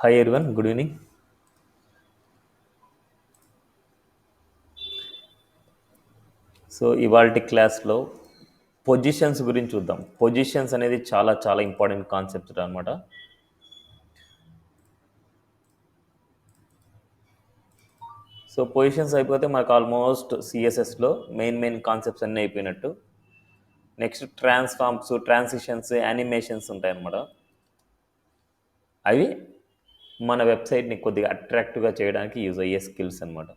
Hi everyone, good evening. So ఇవాల్టి క్లాస్లో positions గురించి చూద్దాం. పొజిషన్స్ అనేది చాలా చాలా ఇంపార్టెంట్ కాన్సెప్ట్ అనమాట. సో పొజిషన్స్ అయిపోతే మనకు ఆల్మోస్ట్ సిఎస్ఎస్లో మెయిన్ కాన్సెప్ట్స్ అన్నీ అయిపోయినట్టు. నెక్స్ట్ ట్రాన్స్ఫార్మ్స్, ట్రాన్సిషన్స్, యానిమేషన్స్ ఉంటాయన్నమాట. అవి మన వెబ్సైట్ని కొద్దిగా అట్రాక్టివ్గా చేయడానికి యూజ్ అయ్యే స్కిల్స్ అనమాట.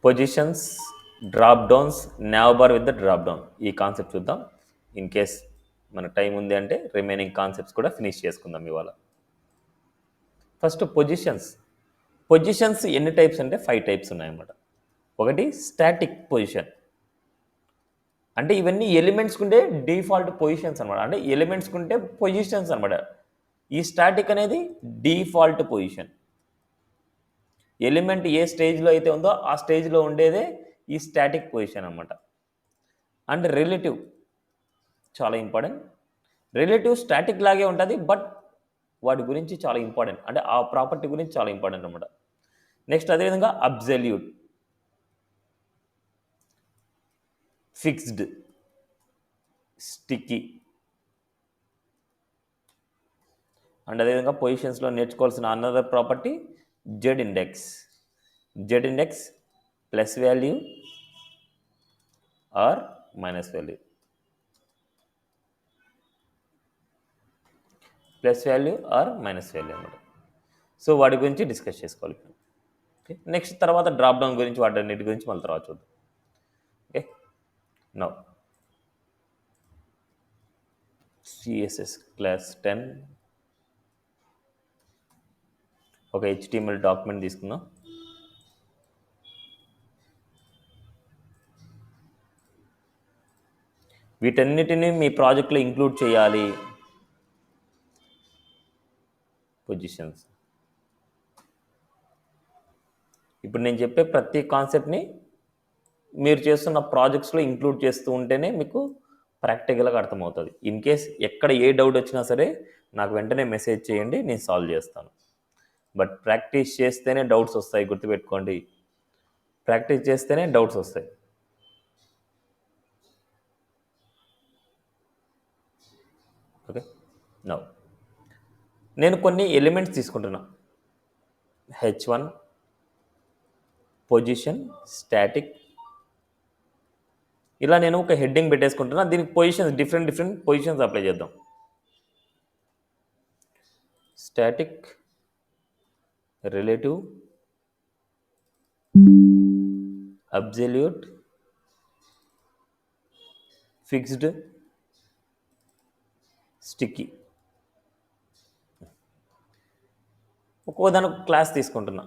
Positions, drop downs, now bar with the drop down, ఈ కాన్సెప్ట్ చూద్దాం. ఇన్ కేస్ మన టైం ఉంది అంటే రిమైనింగ్ కాన్సెప్ట్స్ కూడా ఫినిష్ చేసుకుందాం ఇవాళ. ఫస్ట్ పొజిషన్స్ ఎన్ని టైప్స్ అంటే 5 టైప్స్ ఉన్నాయన్నమాట. ఒకటి స్టాటిక్ పొజిషన్, అంటే ఇవన్నీ ఎలిమెంట్స్కి ఉండే డిఫాల్ట్ పొజిషన్స్ అనమాట. అంటే ఎలిమెంట్స్కి ఉంటే పొజిషన్స్ అనమాట. ఈ స్టాటిక్ అనేది డిఫాల్ట్ పొజిషన్. ఎలిమెంట్ ఏ స్టేజ్లో అయితే ఉందో ఆ స్టేజ్లో ఉండేదే ఈ స్టాటిక్ పొజిషన్ అనమాట. అండ్ రిలేటివ్ చాలా ఇంపార్టెంట్. రిలేటివ్ స్టాటిక్ లాగే ఉంటుంది, బట్ వాటి గురించి చాలా ఇంపార్టెంట్, అంటే ఆ ప్రాపర్టీ గురించి చాలా ఇంపార్టెంట్ అనమాట. నెక్స్ట్ అదేవిధంగా అబ్జల్యూట్, ఫిక్స్డ్, స్టిక్కీ. అండ్ అదేవిధంగా పొజిషన్స్లో నేర్చుకోవాల్సిన another property Z index. Z index plus value or minus value, plus value or minus value అనమాట. సో వాటి గురించి డిస్కస్ చేసుకోవాలి. ఓకే, నెక్స్ట్ తర్వాత డ్రాప్ డౌన్ గురించి, వాటన్నిటి గురించి మళ్ళీ తర్వాత చూద్దాం. ఓకే, నౌ CSS క్లాస్ 10 ఒక HTML డాక్యుమెంట్ తీసుకుందాం. వీటన్నిటిని మీ ప్రాజెక్ట్లో ఇంక్లూడ్ చేయాలి. పొజిషన్స్, ఇప్పుడు నేను చెప్పే ప్రతి కాన్సెప్ట్ని మీరు చేస్తున్న ప్రాజెక్ట్స్లో ఇంక్లూడ్ చేస్తూ ఉంటేనే మీకు ప్రాక్టికల్గా అర్థమవుతుంది. ఇన్ కేస్ ఎక్కడ ఏ డౌట్ వచ్చినా సరే నాకు వెంటనే మెసేజ్ చేయండి, నేను సాల్వ్ చేస్తాను. బట్ ప్రాక్టీస్ చేస్తేనే డౌట్స్ వస్తాయి, గుర్తుపెట్టుకోండి. ప్రాక్టీస్ చేస్తేనే డౌట్స్ వస్తాయి. ఓకే, నౌ నేను కొన్ని ఎలిమెంట్స్ తీసుకుంటున్నా. H1 పొజిషన్, స్టాటిక్, ఇలా నేను ఒక హెడ్డింగ్ పెట్టేసుకుంటున్నా. దీనికి పొజిషన్స్ డిఫరెంట్ పొజిషన్స్ అప్లై చేద్దాం. Static, relative, absolute, fixed, sticky. ఒక్కో దానికి క్లాస్ తీసుకుంటున్నా.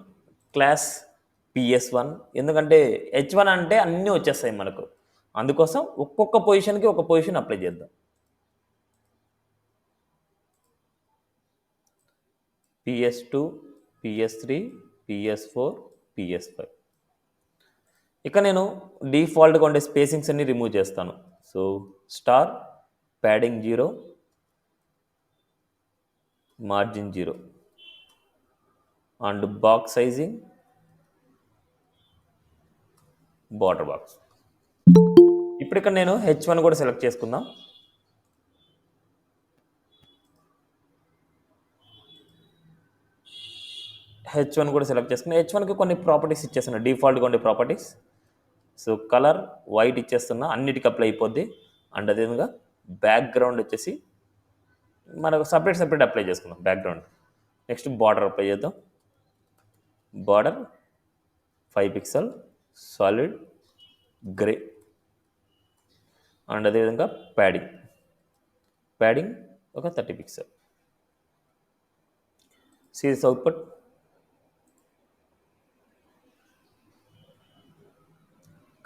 క్లాస్ PS1, ఎందుకంటే H1 అంటే అన్నీ వచ్చేస్తాయి మనకు. అందుకోసం ఒక్కొక్క పొజిషన్కి ఒక పొజిషన్ అప్లై చేద్దాం. PS2, PS3, PS4, PS5. ఇక నేను డిఫాల్ట్గా ఉండే స్పేసింగ్స్ అన్ని రిమూవ్ చేస్తాను. So star, padding 0, margin 0, and box sizing, border box. ఇప్పుడు ఇక్కడ నేను H1 కూడా సెలెక్ట్ చేసుకుందాం. H1 కూడా సెలెక్ట్ చేసుకున్నా. H1కి కొన్ని ప్రాపర్టీస్ ఇచ్చేస్తున్నా, డిఫాల్ట్గా ఉండే ప్రాపర్టీస్. సో కలర్ వైట్ ఇచ్చేస్తున్నా, అన్నిటికీ అప్లై అయిపోద్ది. అండ్ అదేవిధంగా బ్యాక్గ్రౌండ్ వచ్చేసి మనకు సపరేట్ అప్లై చేసుకుందాం బ్యాక్గ్రౌండ్. నెక్స్ట్ బార్డర్ అప్లై చేద్దాం. Border 5 pixel solid grey. And అదేవిధంగా ప్యాడింగ్ ఒక 30 pixel. Series output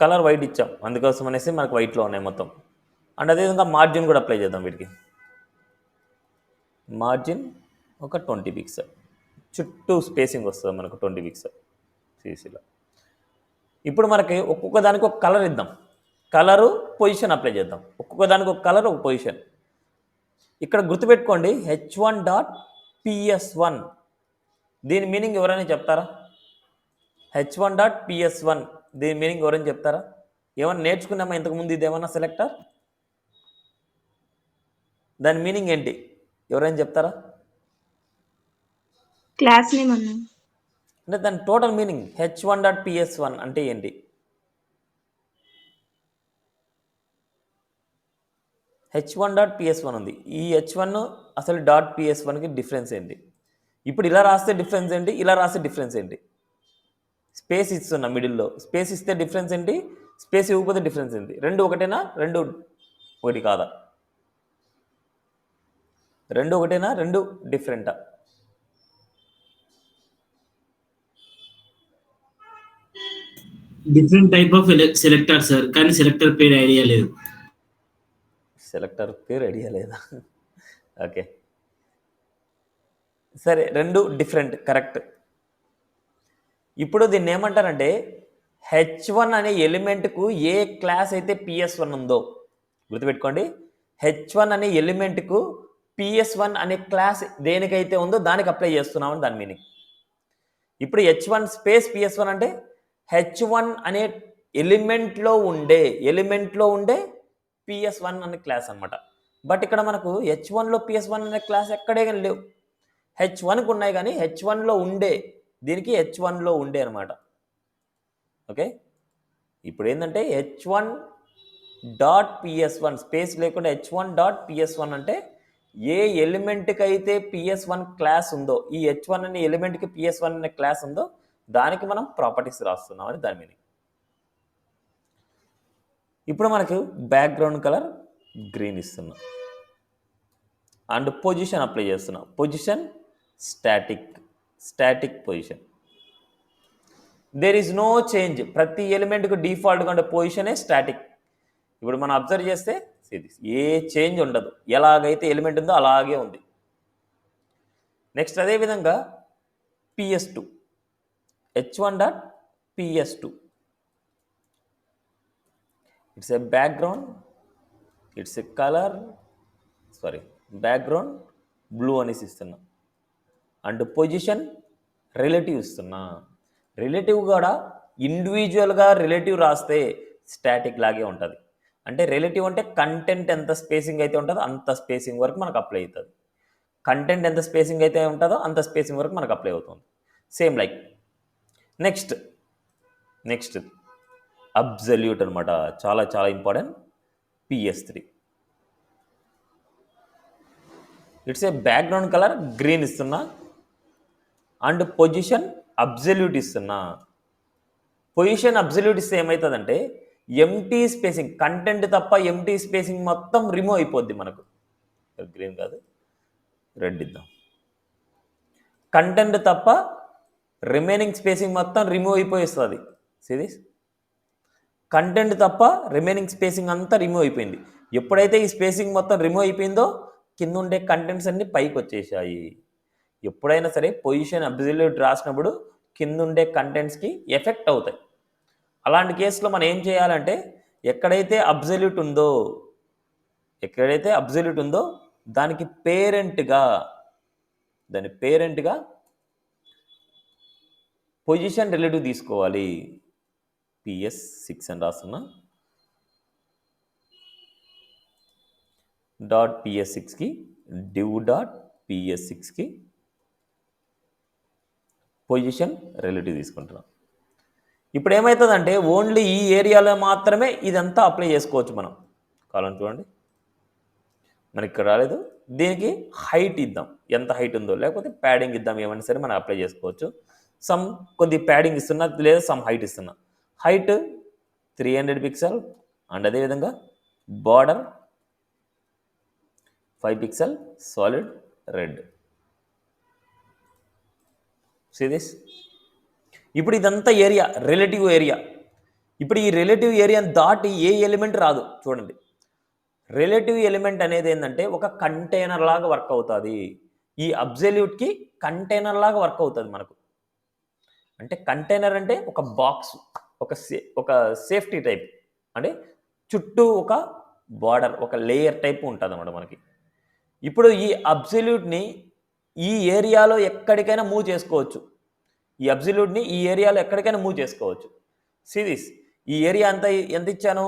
colour white ఇచ్చాం, అందుకోసం అనేసి మనకు వైట్లో ఉన్నాయి మొత్తం. అండ్ అదేవిధంగా మార్జిన్ కూడా అప్లై చేద్దాం. వీటికి మార్జిన్ ఒక 20 పిక్సెల్, చుట్టూ స్పేసింగ్ వస్తుంది మనకు 20 పిక్సెల్ సిసిలో. ఇప్పుడు మనకి ఒక్కొక్క దానికి ఒక కలర్ ఇద్దాం. కలరు పొజిషన్ అప్లై చేద్దాం. ఒక్కొక్క దానికి ఒక కలర్, ఒక పొజిషన్. ఇక్కడ గుర్తుపెట్టుకోండి h1 డాట్ ps1 దీని మీనింగ్ ఎవరైనా చెప్తారా? h1 డాట్ ps1 దీని మీనింగ్ ఎవరైనా చెప్తారా? ఏమన్నా నేర్చుకున్నామా ఇంతకుముందు ఇదేమన్నా సెలెక్టర్? దాని మీనింగ్ ఏంటి ఎవరైనా చెప్తారా? క్లాస్ నేమ్ అన్నా. అంటే దాని total meaning h1 dot ps1 అంటే ఏంటి? h1 డాట్ ps1 ఉంది. ఈ h1 అసలు డాట్ ps1కి డిఫరెన్స్ ఏంటి? ఇప్పుడు ఇలా రాస్తే డిఫరెన్స్ ఏంటి, ఇలా రాస్తే డిఫరెన్స్ ఏంటి? స్పేస్ ఇస్తున్నా మిడిల్లో, స్పేస్ ఇస్తే డిఫరెన్స్ ఏంటి, స్పేస్ ఇవ్వకపోతే డిఫరెన్స్ ఏంటి? రెండు ఒకటేనా, రెండు ఒకటి కాదా? రెండు ఒకటేనా, రెండు డిఫరెంటా? Different type of selector sir, కానీ సెలెక్టర్ పేరు ఐడియా లేదు. సెలెక్టర్ పేరు ఐడియా లేదా? ఓకే సరే, రెండు డిఫరెంట్, కరెక్ట్. ఇప్పుడు దీన్ని ఏమంటారంటే h1 అనే ఎలిమెంట్కు ఏ క్లాస్ అయితే ps1 ఉందో గుర్తుపెట్టుకోండి. h1 అనే ఎలిమెంట్కు ps1 అనే క్లాస్ దేనికైతే ఉందో దానికి అప్లై చేస్తున్నామని దాని మీనింగ్. ఇప్పుడు h1 స్పేస్ ps1 అంటే h1 అనే ఎలిమెంట్లో ఉండే ps1 అనే క్లాస్ అనమాట. బట్ ఇక్కడ మనకు h1లో ps1 అనే క్లాస్ ఎక్కడే కానీ లేవు. h1కు ఉన్నాయి కానీ h1లో ఉండే దీనికి h1లో ఉండే అనమాట. ఓకే, ఇప్పుడు ఏంటంటే h1 డాట్ ps1 స్పేస్ లేకుండా h1 డాట్ ps1 అంటే ఏ ఎలిమెంట్కి అయితే ps1 క్లాస్ ఉందో, ఈ h1 అనే ఎలిమెంట్కి ps1 అనే క్లాస్ ఉందో దానికి మనం ప్రాపర్టీస్ రాస్తున్నాం అని దాని మీనింగ్. ఇప్పుడు మనకు బ్యాక్గ్రౌండ్ కలర్ గ్రీన్ ఇస్తున్నాం అండ్ పొజిషన్ అప్లై చేస్తున్నాం. Position static position, there is no change. ప్రతి ఎలిమెంట్కు డిఫాల్ట్గా ఉండే పొజిషనే స్టాటిక్. ఇప్పుడు మనం అబ్జర్వ్ చేస్తే ఏ చేంజ్ ఉండదు, ఎలాగైతే ఎలిమెంట్ ఉందో అలాగే ఉంది. నెక్స్ట్ అదేవిధంగా ps2 h1 dot ps2 it's a background, it's a colour background blue అనేసి ఇస్తున్నా అండ్ పొజిషన్ రిలేటివ్ ఇస్తున్నా. రిలేటివ్ కూడా ఇండివిజువల్గా రిలేటివ్ రాస్తే స్టాటిక్ లాగే ఉంటుంది. అంటే రిలేటివ్ అంటే కంటెంట్ ఎంత స్పేసింగ్ అయితే ఉంటుందో అంత స్పేసింగ్ వరకు మనకు అప్లై అవుతుంది. కంటెంట్ ఎంత స్పేసింగ్ అయితే ఉంటుందో అంత స్పేసింగ్ వరకు మనకు అప్లై అవుతుంది. సేమ్ లైక్ నెక్స్ట్ అబ్సల్యూట్ అనమాట, చాలా చాలా important. ps3 it's a background colour green ఇస్తున్నా అండ్ పొజిషన్ అబ్సల్యూట్ ఇస్తున్నా. పొజిషన్ అబ్సల్యూట్ ఇస్తే ఏమవుతుందంటే ఎంటీ స్పేసింగ్, కంటెంట్ తప్ప ఎంటీ స్పేసింగ్ మొత్తం రిమూవ్ అయిపోద్ది మనకు. గ్రీన్ కాదు, రెడ్ ఇద్దాం. కంటెంట్ తప్ప రిమైనింగ్ స్పేసింగ్ మొత్తం రిమూవ్ అయిపోయిస్తుంది. సిరీస్ కంటెంట్ తప్ప రిమైనింగ్ స్పేసింగ్ అంతా రిమూవ్ అయిపోయింది. ఎప్పుడైతే ఈ స్పేసింగ్ మొత్తం రిమూవ్ అయిపోయిందో కింద ఉండే కంటెంట్స్ అన్నీ పైకి వచ్చేసాయి. ఎప్పుడైనా సరే పొజిషన్ అబ్సల్యూట్ రాసినప్పుడు కింద ఉండే కంటెంట్స్కి ఎఫెక్ట్ అవుతాయి. అలాంటి కేసులో మనం ఏం చేయాలంటే ఎక్కడైతే అబ్సల్యూట్ ఉందో దానికి పేరెంట్గా పొజిషన్ రిలేటివ్ తీసుకోవాలి. ps6 అని రాస్తున్నా డాట్ ps6కి div డాట్ ps6కి పొజిషన్ రిలేటివ్ తీసుకుంటున్నాం. ఇప్పుడు ఏమవుతుందంటే ఓన్లీ ఈ ఏరియాలో మాత్రమే ఇదంతా అప్లై చేసుకోవచ్చు మనం. కావాలని చూడండి, మనకి ఇక్కడ రాలేదు. దీనికి హైట్ ఇద్దాం, ఎంత హైట్ ఉందో, లేకపోతే ప్యాడింగ్ ఇద్దాం, ఏమైనా సరే మనం అప్లై చేసుకోవచ్చు. సమ్ కొద్ది ప్యాడింగ్ ఇస్తున్నా లేదా సమ్ హైట్ ఇస్తున్నా. హైట్ 300 పిక్సెల్ అండ్ అదేవిధంగా border 5 pixel solid red. See this. ఇప్పుడు ఇదంతా ఏరియా, రిలేటివ్ ఏరియా. ఇప్పుడు ఈ రిలేటివ్ ఏరియాని దాటి ఏ ఎలిమెంట్ రాదు. చూడండి, రిలేటివ్ ఎలిమెంట్ అనేది ఏంటంటే ఒక కంటైనర్ లాగా వర్క్ అవుతుంది. ఈ అబ్సల్యూట్కి కంటైనర్ లాగా వర్క్ అవుతుంది మనకు. అంటే కంటైనర్ అంటే ఒక బాక్స్, ఒక సేఫ్టీ టైప్, అంటే చుట్టూ ఒక బార్డర్, ఒక లేయర్ టైప్ ఉంటుంది అన్నమాట మనకి. ఇప్పుడు ఈ అబ్సల్యూట్ని ఈ ఏరియాలో ఎక్కడికైనా మూవ్ చేసుకోవచ్చు. ఈ అబ్సల్యూట్ని ఈ ఏరియాలో ఎక్కడికైనా మూవ్ చేసుకోవచ్చు. సిరీస్ ఈ ఏరియా ఎంత ఇచ్చాను?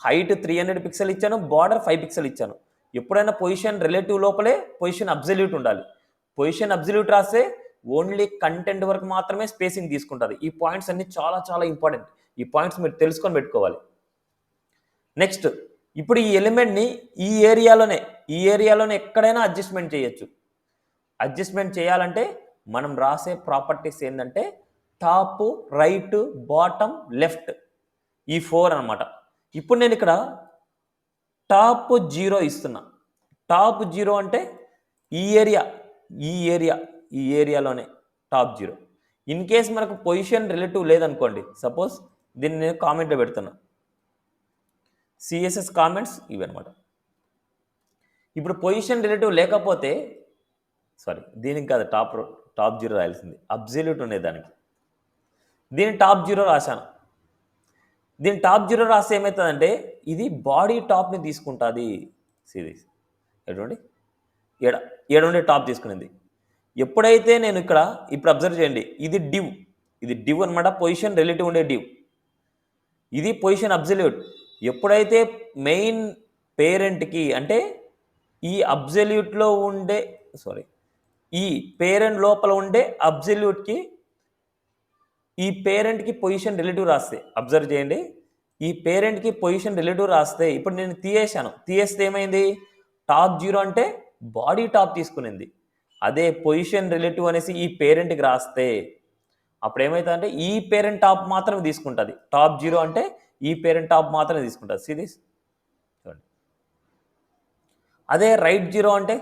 హైట్ 300 పిక్సెల్ ఇచ్చాను, బార్డర్ 5 పిక్సెల్ ఇచ్చాను. ఎప్పుడైనా పొజిషన్ రిలేటివ్ లోపలే పొజిషన్ అబ్సల్యూట్ ఉండాలి. పొజిషన్ అబ్సల్యూట్ రాస్తే ఓన్లీ కంటెంట్ వరకు మాత్రమే స్పేసింగ్ తీసుకుంటుంది. ఈ పాయింట్స్ అన్ని చాలా చాలా ఇంపార్టెంట్. ఈ పాయింట్స్ మీరు తెలుసుకొని పెట్టుకోవాలి. నెక్స్ట్, ఇప్పుడు ఈ ఎలిమెంట్ని ఈ ఏరియాలోనే ఎక్కడైనా అడ్జస్ట్మెంట్ చేయొచ్చు. అడ్జస్ట్మెంట్ చేయాలంటే మనం రాసే ప్రాపర్టీస్ ఏంటంటే టాప్, రైట్, బాటమ్, లెఫ్ట్, ఈ 4 అనమాట. ఇప్పుడు నేను ఇక్కడ టాప్ 0 ఇస్తున్నా. టాప్ 0 అంటే ఈ ఏరియాలోనే టాప్ 0. ఇన్ కేస్ మనకు పొజిషన్ రిలేటివ్ లేదనుకోండి, సపోజ్ దీన్ని నేను కామెంట్లో పెడుతున్నా, సిఎస్ఎస్ కామెంట్స్ ఇవి అనమాట. ఇప్పుడు పొజిషన్ రిలేటివ్ లేకపోతే దీనికి కాదు టాప్ 0 రాయాల్సింది, అబ్సల్యూట్ ఉండే దానికి. దీన్ని టాప్ 0 రాశాను. దీన్ని టాప్ 0 రాస్తే ఏమవుతుందంటే ఇది బాడీ టాప్ని తీసుకుంటుంది. సిరీస్ ఎటువంటి ఏడుండే టాప్ తీసుకునేది. ఎప్పుడైతే నేను ఇప్పుడు అబ్జర్వ్ చేయండి, ఇది డివ్ అనమాట, పొజిషన్ రిలేటివ్ ఉండే డివ్. ఇది పొజిషన్ అబ్సల్యూట్. ఎప్పుడైతే మెయిన్ పేరెంట్కి అంటే ఈ అబ్సల్యూట్లో ఉండే ఈ పేరెంట్ లోపల ఉండే అబ్సల్యూట్కి ఈ పేరెంట్కి పొజిషన్ రిలేటివ్ రాస్తే, అబ్జర్వ్ చేయండి, ఈ పేరెంట్కి పొజిషన్ రిలేటివ్ రాస్తే ఇప్పుడు నేను తీయేస్తే ఏమైంది? టాప్ 0 అంటే బాడీ టాప్ తీసుకునింది. అదే పొజిషన్ రిలేటివ్ అనేసి ఈ పేరెంట్కి రాస్తే అప్పుడు ఏమవుతుందంటే ఈ పేరెంట్ టాప్ మాత్రమే తీసుకుంటుంది. టాప్ 0 అంటే ఈ పేరెంట్ టాప్ మాత్రమే తీసుకుంటుంది. సిరీస్ చూడండి. అదే రైట్ 0 అంటే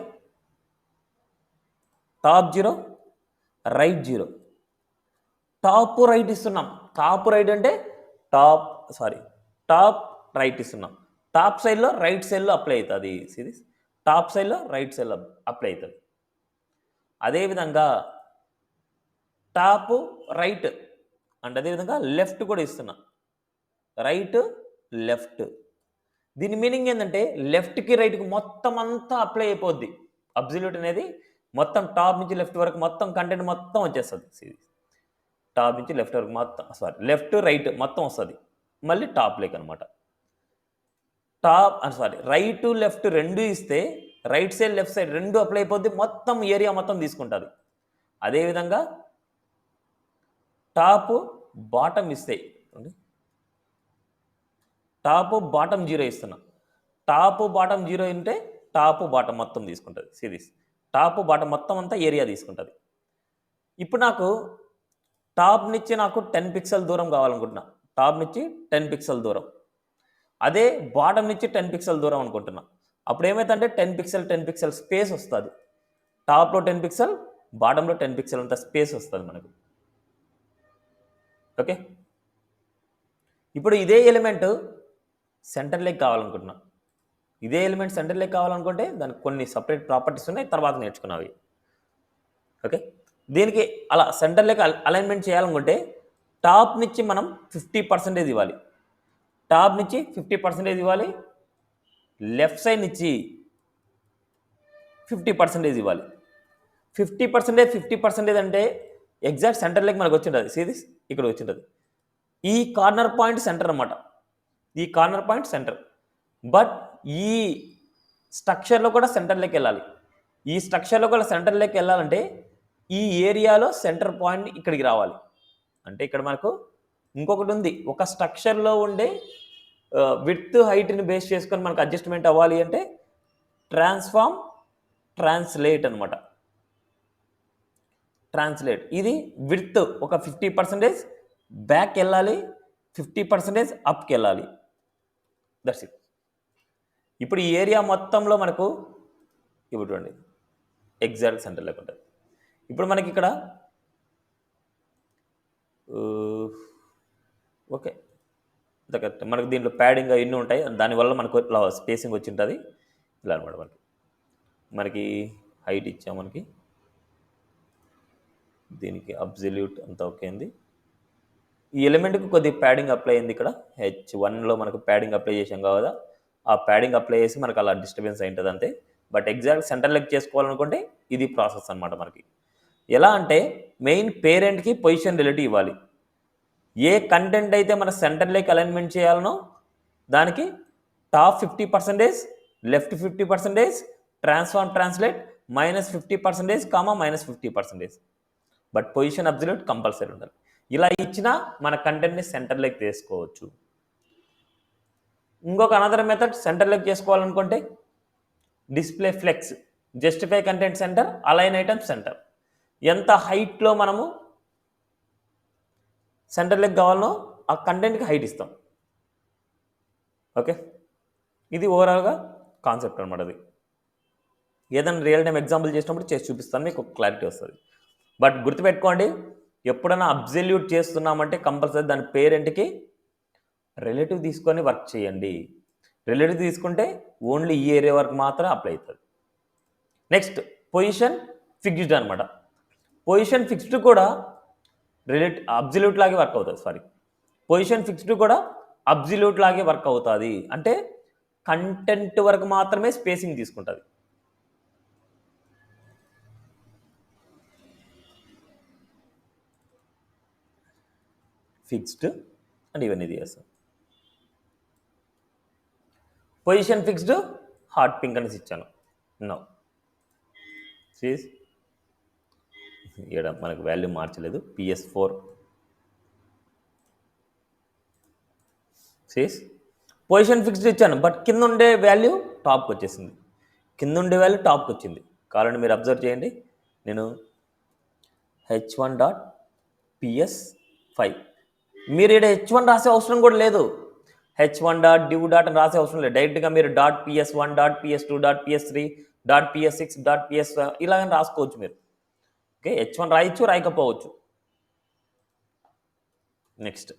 టాప్ 0, రైట్ 0. టాప్ రైట్ ఇస్తున్నాం. టాప్ రైట్ అంటే టాప్ రైట్ ఇస్తున్నాం. టాప్ సైడ్లో రైట్ సైడ్లో అప్లై అవుతుంది. సిరీస్ టాప్ సైడ్లో రైట్ సైడ్లో అప్లై అవుతుంది. అదేవిధంగా టాప్ రైట్ అంటే అదేవిధంగా లెఫ్ట్ కూడా ఇస్తున్నా, రైట్ లెఫ్ట్. దీని మీనింగ్ ఏంటంటే లెఫ్ట్కి రైట్కి మొత్తం అంతా అప్లై అయిపోద్ది. అబ్సల్యూట్ అనేది మొత్తం టాప్ నుంచి లెఫ్ట్ వరకు మొత్తం కంటెంట్ మొత్తం వచ్చేస్తుంది. సిరీస్ టాప్ నుంచి లెఫ్ట్ వరకు మొత్తం లెఫ్ట్ రైట్ మొత్తం వస్తుంది. మళ్ళీ టాప్ లేక్ అనమాట. రైట్ లెఫ్ట్ రెండు ఇస్తే రైట్ సైడ్ లెఫ్ట్ సైడ్ రెండు అప్లై అయిపోద్ది, మొత్తం ఏరియా మొత్తం తీసుకుంటుంది. అదేవిధంగా టాప్ బాటమ్ ఇస్తాయి. టాప్ బాటమ్ 0 ఇస్తున్నా. టాప్ బాటమ్ 0 అంటే టాప్ బాటమ్ మొత్తం తీసుకుంటుంది. సిరీస్ టాప్ బాటమ్ మొత్తం అంతా ఏరియా తీసుకుంటుంది. ఇప్పుడు టాప్ నుంచి 10 పిక్సెల్ దూరం కావాలనుకుంటున్నా. టాప్ నుంచి 10 పిక్సెల్ దూరం. అదే బాటమ్ నుంచి 10 పిక్సెల్ దూరం అనుకుంటున్నా. అప్పుడు ఏమైతుందంటే 10 పిక్సెల్ స్పేస్ వస్తుంది. టాప్లో 10 పిక్సెల్, బాటంలో 10 పిక్సెల్ అంత స్పేస్ వస్తుంది మనకు. ఓకే, ఇప్పుడు ఇదే ఎలిమెంట్ సెంటర్ లెగ్ కావాలనుకుంటున్నా. ఇదే ఎలిమెంట్ సెంటర్ లెగ్ కావాలనుకుంటే దానికి కొన్ని సపరేట్ ప్రాపర్టీస్ ఉన్నాయి, తర్వాత నేర్చుకున్నవి. ఓకే, దీనికి అలా సెంటర్ లెగ్ అలైన్మెంట్ చేయాలనుకుంటే టాప్ నుంచి మనం 50% ఇవ్వాలి. టాప్ నుంచి 50% ఇవ్వాలి. లెఫ్ట్ సైడ్ నుంచి 50% ఇవ్వాలి. 50% అంటే ఎగ్జాక్ట్ సెంటర్ లెగ్ మనకు వచ్చింటుంది. సిరీస్ ఇక్కడ వచ్చింటుంది. ఈ కార్నర్ పాయింట్ సెంటర్ అన్నమాట. ఈ కార్నర్ పాయింట్ సెంటర్. బట్ ఈ స్ట్రక్చర్లో కూడా సెంటర్ లెగ్ వెళ్ళాలి. ఈ స్ట్రక్చర్లో కూడా సెంటర్ లెగ్ వెళ్ళాలంటే ఈ ఏరియాలో సెంటర్ పాయింట్ ఇక్కడికి రావాలి. అంటే ఇక్కడ మనకు ఇంకొకటి ఉంది, ఒక స్ట్రక్చర్లో ఉండే విడ్త్ హైట్ని బేస్ చేసుకొని మనకు అడ్జస్ట్మెంట్ అవ్వాలి అంటే ట్రాన్స్లేట్ అనమాట. ట్రాన్స్లేట్ ఇది విడ్త్ ఒక 50% బ్యాక్ వెళ్ళాలి, 50% అప్కి వెళ్ళాలి. That's it. ఇప్పుడు ఈ ఏరియా మొత్తంలో మనకు ఇవ్వండి ఎగ్జాక్ట్ సెంటర్ లెక్క ఉంటుంది. ఇప్పుడు మనకి ఇక్కడ ఓకే కరెక్ట్. మనకు దీంట్లో ప్యాడింగ్ ఎన్ని ఉంటాయి, దానివల్ల మనకు ఇట్లా స్పేసింగ్ వచ్చి ఉంటుంది. ఇలా అనమాట. మనకి హైట్ ఇచ్చాం, మనకి దీనికి అబ్సల్యూట్ అంతా ఓకే అయింది. ఈ ఎలిమెంట్కి కొద్ది ప్యాడింగ్ అప్లై అయింది. ఇక్కడ H1లో మనకు ప్యాడింగ్ అప్లై చేసాం కదా, ఆ ప్యాడింగ్ అప్లై చేసి మనకు అలా డిస్టర్బెన్స్ అయి ఉంటుంది అంతే. బట్ ఎగ్జాక్ట్ సెంటర్ లెగ్ చేసుకోవాలనుకుంటే ఇది ప్రాసెస్ అనమాట మనకి. ఎలా అంటే మెయిన్ పేరెంట్కి పొజిషన్ రిలేటివ్ ఇవ్వాలి. ఏ కంటెంట్ అయితే మన సెంటర్ లెగ్ అలైన్మెంట్ చేయాలనో దానికి top 50%, left 50%, transform translate -50%, -50%. But position absolute compulsory ఉండాలి. ఇలా ఇచ్చినా మన కంటెంట్ని సెంటర్ లెగ్ తీసుకోవచ్చు. ఇంకొక అనదర్ మెథడ్ సెంటర్ లెగ్ చేసుకోవాలనుకుంటే display flex, justify content center, align item center. ఎంత హైట్లో మనము సెంటర్ లెగ్ కావాలనో ఆ కంటెంట్కి హైట్ ఇస్తాం. ఓకే, ఇది ఓవరాల్గా కాన్సెప్ట్ అనమాట. అది ఏదైనా రియల్ టైం ఎగ్జాంపుల్ చేసినప్పుడు చేసి చూపిస్తాను, మీకు క్లారిటీ వస్తుంది. బట్ గుర్తుపెట్టుకోండి, ఎప్పుడైనా అబ్జల్యూట్ చేస్తున్నామంటే కంపల్సరీ దాని పేరెంట్కి రిలేటివ్ తీసుకొని వర్క్ చేయండి. రిలేటివ్ తీసుకుంటే ఓన్లీ ఈ ఏరియా వరకు మాత్రమే అప్లై అవుతుంది. నెక్స్ట్ పొజిషన్ ఫిక్స్డ్ అనమాట. పొజిషన్ ఫిక్స్డ్ కూడా అబ్జల్యూట్ లాగే వర్క్ అవుతుంది. పొజిషన్ ఫిక్స్డ్ కూడా అబ్జల్యూట్ లాగే వర్క్ అవుతుంది. అంటే కంటెంట్ వరకు మాత్రమే స్పేసింగ్ తీసుకుంటుంది. ఫిక్స్డ్ అండ్ ఇవన్నీ చేస్తాం. పొజిషన్ ఫిక్స్డ్ హాట్ పింక్ అనేసి ఇచ్చాను. నో సీస్ ఇక్కడ మనకు వాల్యూ మార్చలేదు. PS4 సీస్ పొజిషన్ ఫిక్స్డ్ ఇచ్చాను, బట్ కింద ఉండే వాల్యూ టాప్కి వచ్చేసింది. వచ్చింది. కావాలంటే మీరు అబ్జర్వ్ చేయండి. నేను h1.ps5 మీరు ఇక్కడ h1 రాసే అవసరం కూడా లేదు. h1.div అని రాసే అవసరం లేదు. డైరెక్ట్గా మీరు .ps1, .ps2, .ps3, .ps6, .ps ఇలాగ రాసుకోవచ్చు మీరు. ఓకే, h1 రాయొచ్చు, రాయకపోవచ్చు. నెక్స్ట్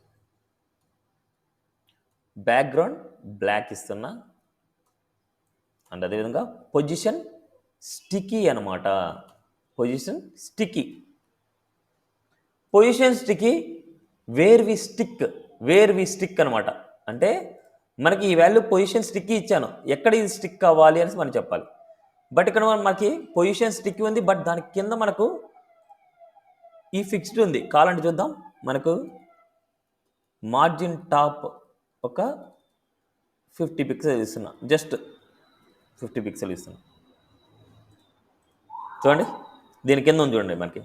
బ్యాక్గ్రౌండ్ బ్లాక్ ఇస్తున్నా. అండ్ అదేవిధంగా పొజిషన్ స్టిక్కీ అనమాట. Position sticky where we stick అనమాట. అంటే మనకి ఈ వాల్యూ పొజిషన్ స్టిక్కీ ఇచ్చాను, ఎక్కడ ఇది స్టిక్ అవ్వాలి అని మనం చెప్పాలి. బట్ ఇక్కడ మనకి పొజిషన్ స్టిక్కీ ఉంది, బట్ దాని కింద మనకు ఈ ఫిక్స్డ్ ఉంది. కావాలంటే చూద్దాం. మనకు మార్జిన్ టాప్ ఒక 50 పిక్సెల్ ఇస్తున్నా, జస్ట్ 50 పిక్సెల్ ఇస్తున్నా. చూడండి, దీని కింద ఉంది చూడండి మనకి.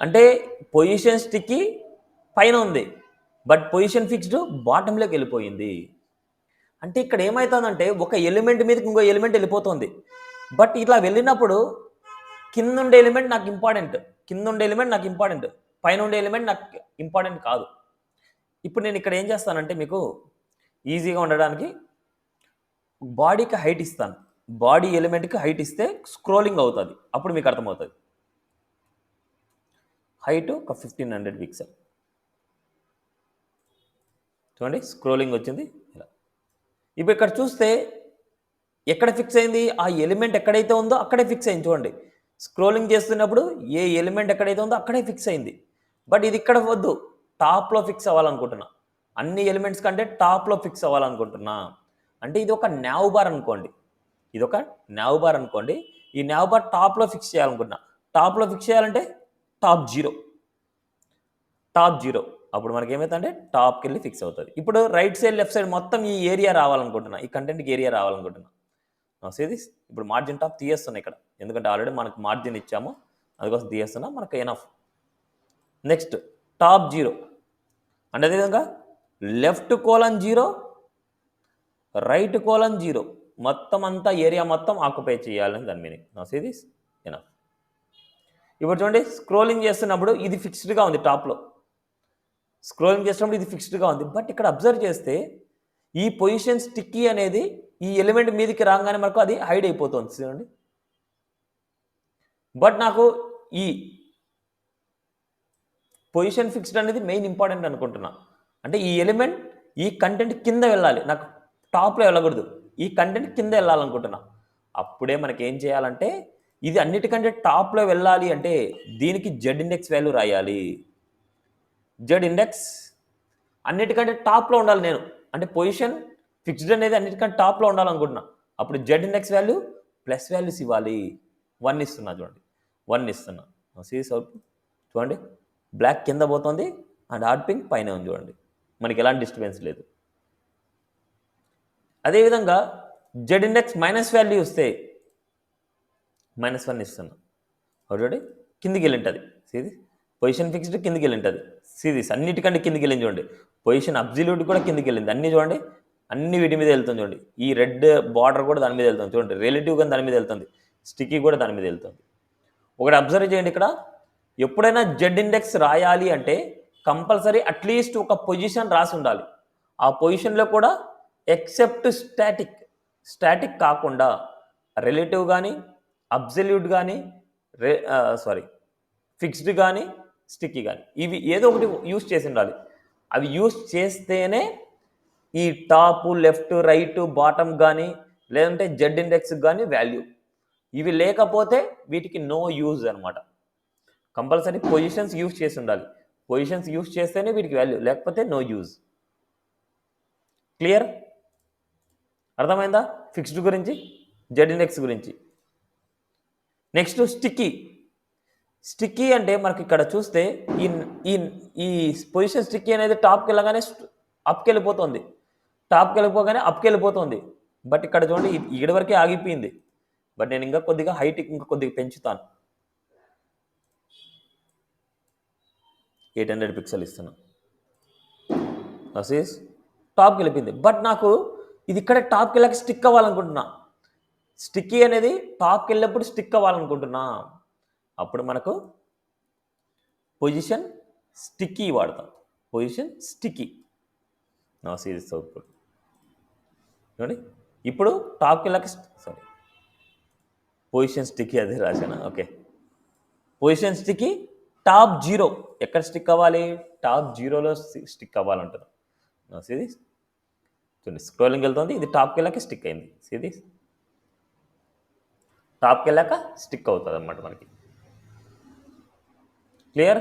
అంటే పొజిషన్ స్టిక్కీ పైన ఉంది, బట్ పొజిషన్ ఫిక్స్డ్ బాటంలోకి వెళ్ళిపోయింది. అంటే ఇక్కడ ఏమవుతుందంటే ఒక ఎలిమెంట్ మీదకి ఇంకో ఎలిమెంట్ వెళ్ళిపోతుంది. బట్ ఇట్లా వెళ్ళినప్పుడు కింద ఉండే ఎలిమెంట్ నాకు ఇంపార్టెంట్, పైన ఉండే ఎలిమెంట్ నాకు ఇంపార్టెంట్ కాదు. ఇప్పుడు నేను ఇక్కడ ఏం చేస్తానంటే మీకు ఈజీగా ఉండడానికి బాడీకి హైట్ ఇస్తాను. బాడీ ఎలిమెంట్కి హైట్ ఇస్తే స్క్రోలింగ్ అవుతుంది, అప్పుడు మీకు అర్థమవుతుంది. హైట్ ఒక 1500 పిక్సెల్. చూడండి, స్క్రోలింగ్ వచ్చింది ఇలా. ఇప్పుడు ఇక్కడ చూస్తే ఎక్కడ ఫిక్స్ అయింది, ఆ ఎలిమెంట్ ఎక్కడైతే ఉందో అక్కడే ఫిక్స్ అయింది. చూడండి, స్క్రోలింగ్ చేస్తున్నప్పుడు ఏ ఎలిమెంట్ ఎక్కడైతే ఉందో అక్కడే ఫిక్స్ అయింది. బట్ ఇది ఇక్కడ వద్దు, టాప్లో ఫిక్స్ అవ్వాలనుకుంటున్నా. అన్ని ఎలిమెంట్స్ కంటే టాప్లో ఫిక్స్ అవ్వాలనుకుంటున్నా. అంటే ఇది ఒక నావ్ బార్ అనుకోండి. ఈ నావ్ బార్ టాప్లో ఫిక్స్ చేయాలనుకుంటున్నా. టాప్లో ఫిక్స్ చేయాలంటే టాప్ జీరో. అప్పుడు మనకి ఏమవుతుందంటే టాప్కి వెళ్ళి ఫిక్స్ అవుతుంది. ఇప్పుడు రైట్ సైడ్ లెఫ్ట్ సైడ్ మొత్తం ఈ ఏరియా రావాలనుకుంటున్నా, ఈ కంటెంట్కి ఏరియా రావాలనుకుంటున్నా. సేదిస్ ఇప్పుడు మార్జిన్ టాప్ తీయేస్తున్నా ఇక్కడ, ఎందుకంటే ఆల్రెడీ మనకు మార్జిన్ ఇచ్చాము, అందుకోసం తీయేస్తున్నా, మనకు ఎనఫ్. నెక్స్ట్ టాప్ 0 అంటే అదేవిధంగా లెఫ్ట్ కోలన్ 0, రైట్ కోలన్ 0, మొత్తం అంతా ఏరియా మొత్తం ఆక్యుపై చేయాలని దాని మీనింగ్. సేదిస్ ఎనఫ్. ఇప్పుడు చూడండి, స్క్రోలింగ్ చేస్తున్నప్పుడు ఇది ఫిక్స్డ్గా ఉంది టాప్లో. ఇది ఫిక్స్డ్గా ఉంది. బట్ ఇక్కడ అబ్జర్వ్ చేస్తే ఈ పొజిషన్ స్టిక్కీ అనేది ఈ ఎలిమెంట్ మీదకి రాగానే మనకు అది హైడ్ అయిపోతుంది. చూడండి, బట్ నాకు ఈ పొజిషన్ ఫిక్స్డ్ అనేది మెయిన్ ఇంపార్టెంట్ అనుకుంటున్నా. అంటే ఈ ఎలిమెంట్ ఈ కంటెంట్ కింద వెళ్ళాలి, నాకు టాప్లో వెళ్ళకూడదు, ఈ కంటెంట్ కింద వెళ్ళాలనుకుంటున్నా. అప్పుడే మనకి ఏం చేయాలంటే ఇది అన్నిటికంటే టాప్లో వెళ్ళాలి అంటే దీనికి జెడ్ ఇండెక్స్ వాల్యూ రాయాలి. జెడ్ ఇండెక్స్ అన్నిటికంటే టాప్లో ఉండాలి నేను. అంటే పొజిషన్ ఫిక్స్డ్ అనేది అన్నిటికంటే టాప్లో ఉండాలనుకుంటున్నా. అప్పుడు Z index value plus values ఇవ్వాలి. 1 ఇస్తున్నా చూడండి, 1 ఇస్తున్నా. సీరీస్ అవుట్పుట్ చూడండి, బ్లాక్ కింద పోతుంది అండ్ హాట్ పింక్ పైన ఉంది చూడండి, మనకి ఎలాంటి డిస్టర్బెన్స్ లేదు. అదేవిధంగా జెడ్ ఇండెక్స్ మైనస్ వాల్యూ వస్తే -1 ఇస్తున్నా చూడండి, కిందికి వెళ్ళి ఉంటుంది. సీది పొజిషన్ ఫిక్స్డ్ కిందికి వెళ్ళి ఉంటుంది. సీరీస్ అన్నిటికంటే కిందికి వెళ్ళింది చూడండి, పొజిషన్ అబ్జల్యూట్ కూడా కిందికి వెళ్ళింది. అన్నీ చూడండి, అన్ని వీటి మీద వెళ్తుంది చూడండి. ఈ రెడ్ బార్డర్ కూడా దాని మీద వెళ్తుంది చూడండి, రిలేటివ్గా దాని మీద వెళ్తుంది, స్టిక్కీ కూడా దాని మీద వెళ్తుంది. ఒకటి అబ్జర్వ్ చేయండి, ఇక్కడ ఎప్పుడైనా జెడ్ ఇండెక్స్ రాయాలి అంటే కంపల్సరీ అట్లీస్ట్ ఒక పొజిషన్ రాసి ఉండాలి. ఆ పొజిషన్లో కూడా ఎక్సెప్ట్ స్టాటిక్ కాకుండా రిలేటివ్ కానీ అబ్జల్యూట్ కానీ ఫిక్స్డ్ కానీ స్టిక్కీ కానీ ఇవి ఏదో ఒకటి యూస్ చేసి ఉండాలి. అవి యూస్ చేస్తేనే ఈ టాప్ లెఫ్ట్ రైట్ బాటమ్ కానీ లేదంటే జెడ్ ఇండెక్స్ కానీ వాల్యూ. ఇవి లేకపోతే వీటికి నో యూజ్ అనమాట. కంపల్సరీ పొజిషన్స్ యూజ్ చేసి ఉండాలి. పొజిషన్స్ యూజ్ చేస్తేనే వీటికి వాల్యూ, లేకపోతే నో యూజ్. క్లియర్? అర్థమైందా ఫిక్స్డ్ గురించి, జెడ్ ఇండెక్స్ గురించి? నెక్స్ట్ స్టిక్కీ అంటే మనకి ఇక్కడ చూస్తే ఈ పొజిషన్ స్టిక్కీ అనేది టాప్కి వెళ్ళగానే అప్కి వెళ్ళిపోతుంది, టాప్కి వెళ్ళిపోగానే అప్కి వెళ్ళిపోతుంది. బట్ ఇక్కడ చూడండి ఇక్కడి వరకే ఆగిపోయింది. బట్ నేను ఇంకా కొద్దిగా హైట్ ఇంకా కొద్దిగా పెంచుతాను, 800 పిక్సెల్ ఇస్తున్నా. అసీస్ టాప్కి వెళ్ళిపోయింది. బట్ నాకు ఇది ఇక్కడ టాప్కి వెళ్ళాక స్టిక్ అవ్వాలనుకుంటున్నా. స్టిక్కీ అనేది టాప్కి వెళ్ళినప్పుడు స్టిక్ అవ్వాలనుకుంటున్నా. అప్పుడు మనకు పొజిషన్ స్టిక్కీ వాడతాం. పొజిషన్ స్టిక్కీ నా సిరీస్ అవుట్పుట్ చూడండి. ఇప్పుడు టాప్కి వెళ్ళాక పొజిషన్ స్టిక్కీ అదే రాశానా? ఓకే. పొజిషన్ స్టిక్కీ టాప్ 0 ఎక్కడ స్టిక్ అవ్వాలి? టాప్ 0లో స్టిక్ అవ్వాలంటున్నాం. నా సిరీస్ చూడండి, స్క్రోలింగ్ వెళ్తుంది, ఇది టాప్కి వెళ్ళాక స్టిక్ అయింది. సిరీస్ టాప్కి వెళ్ళాక స్టిక్ అవుతుంది అన్నమాట మనకి. Clear?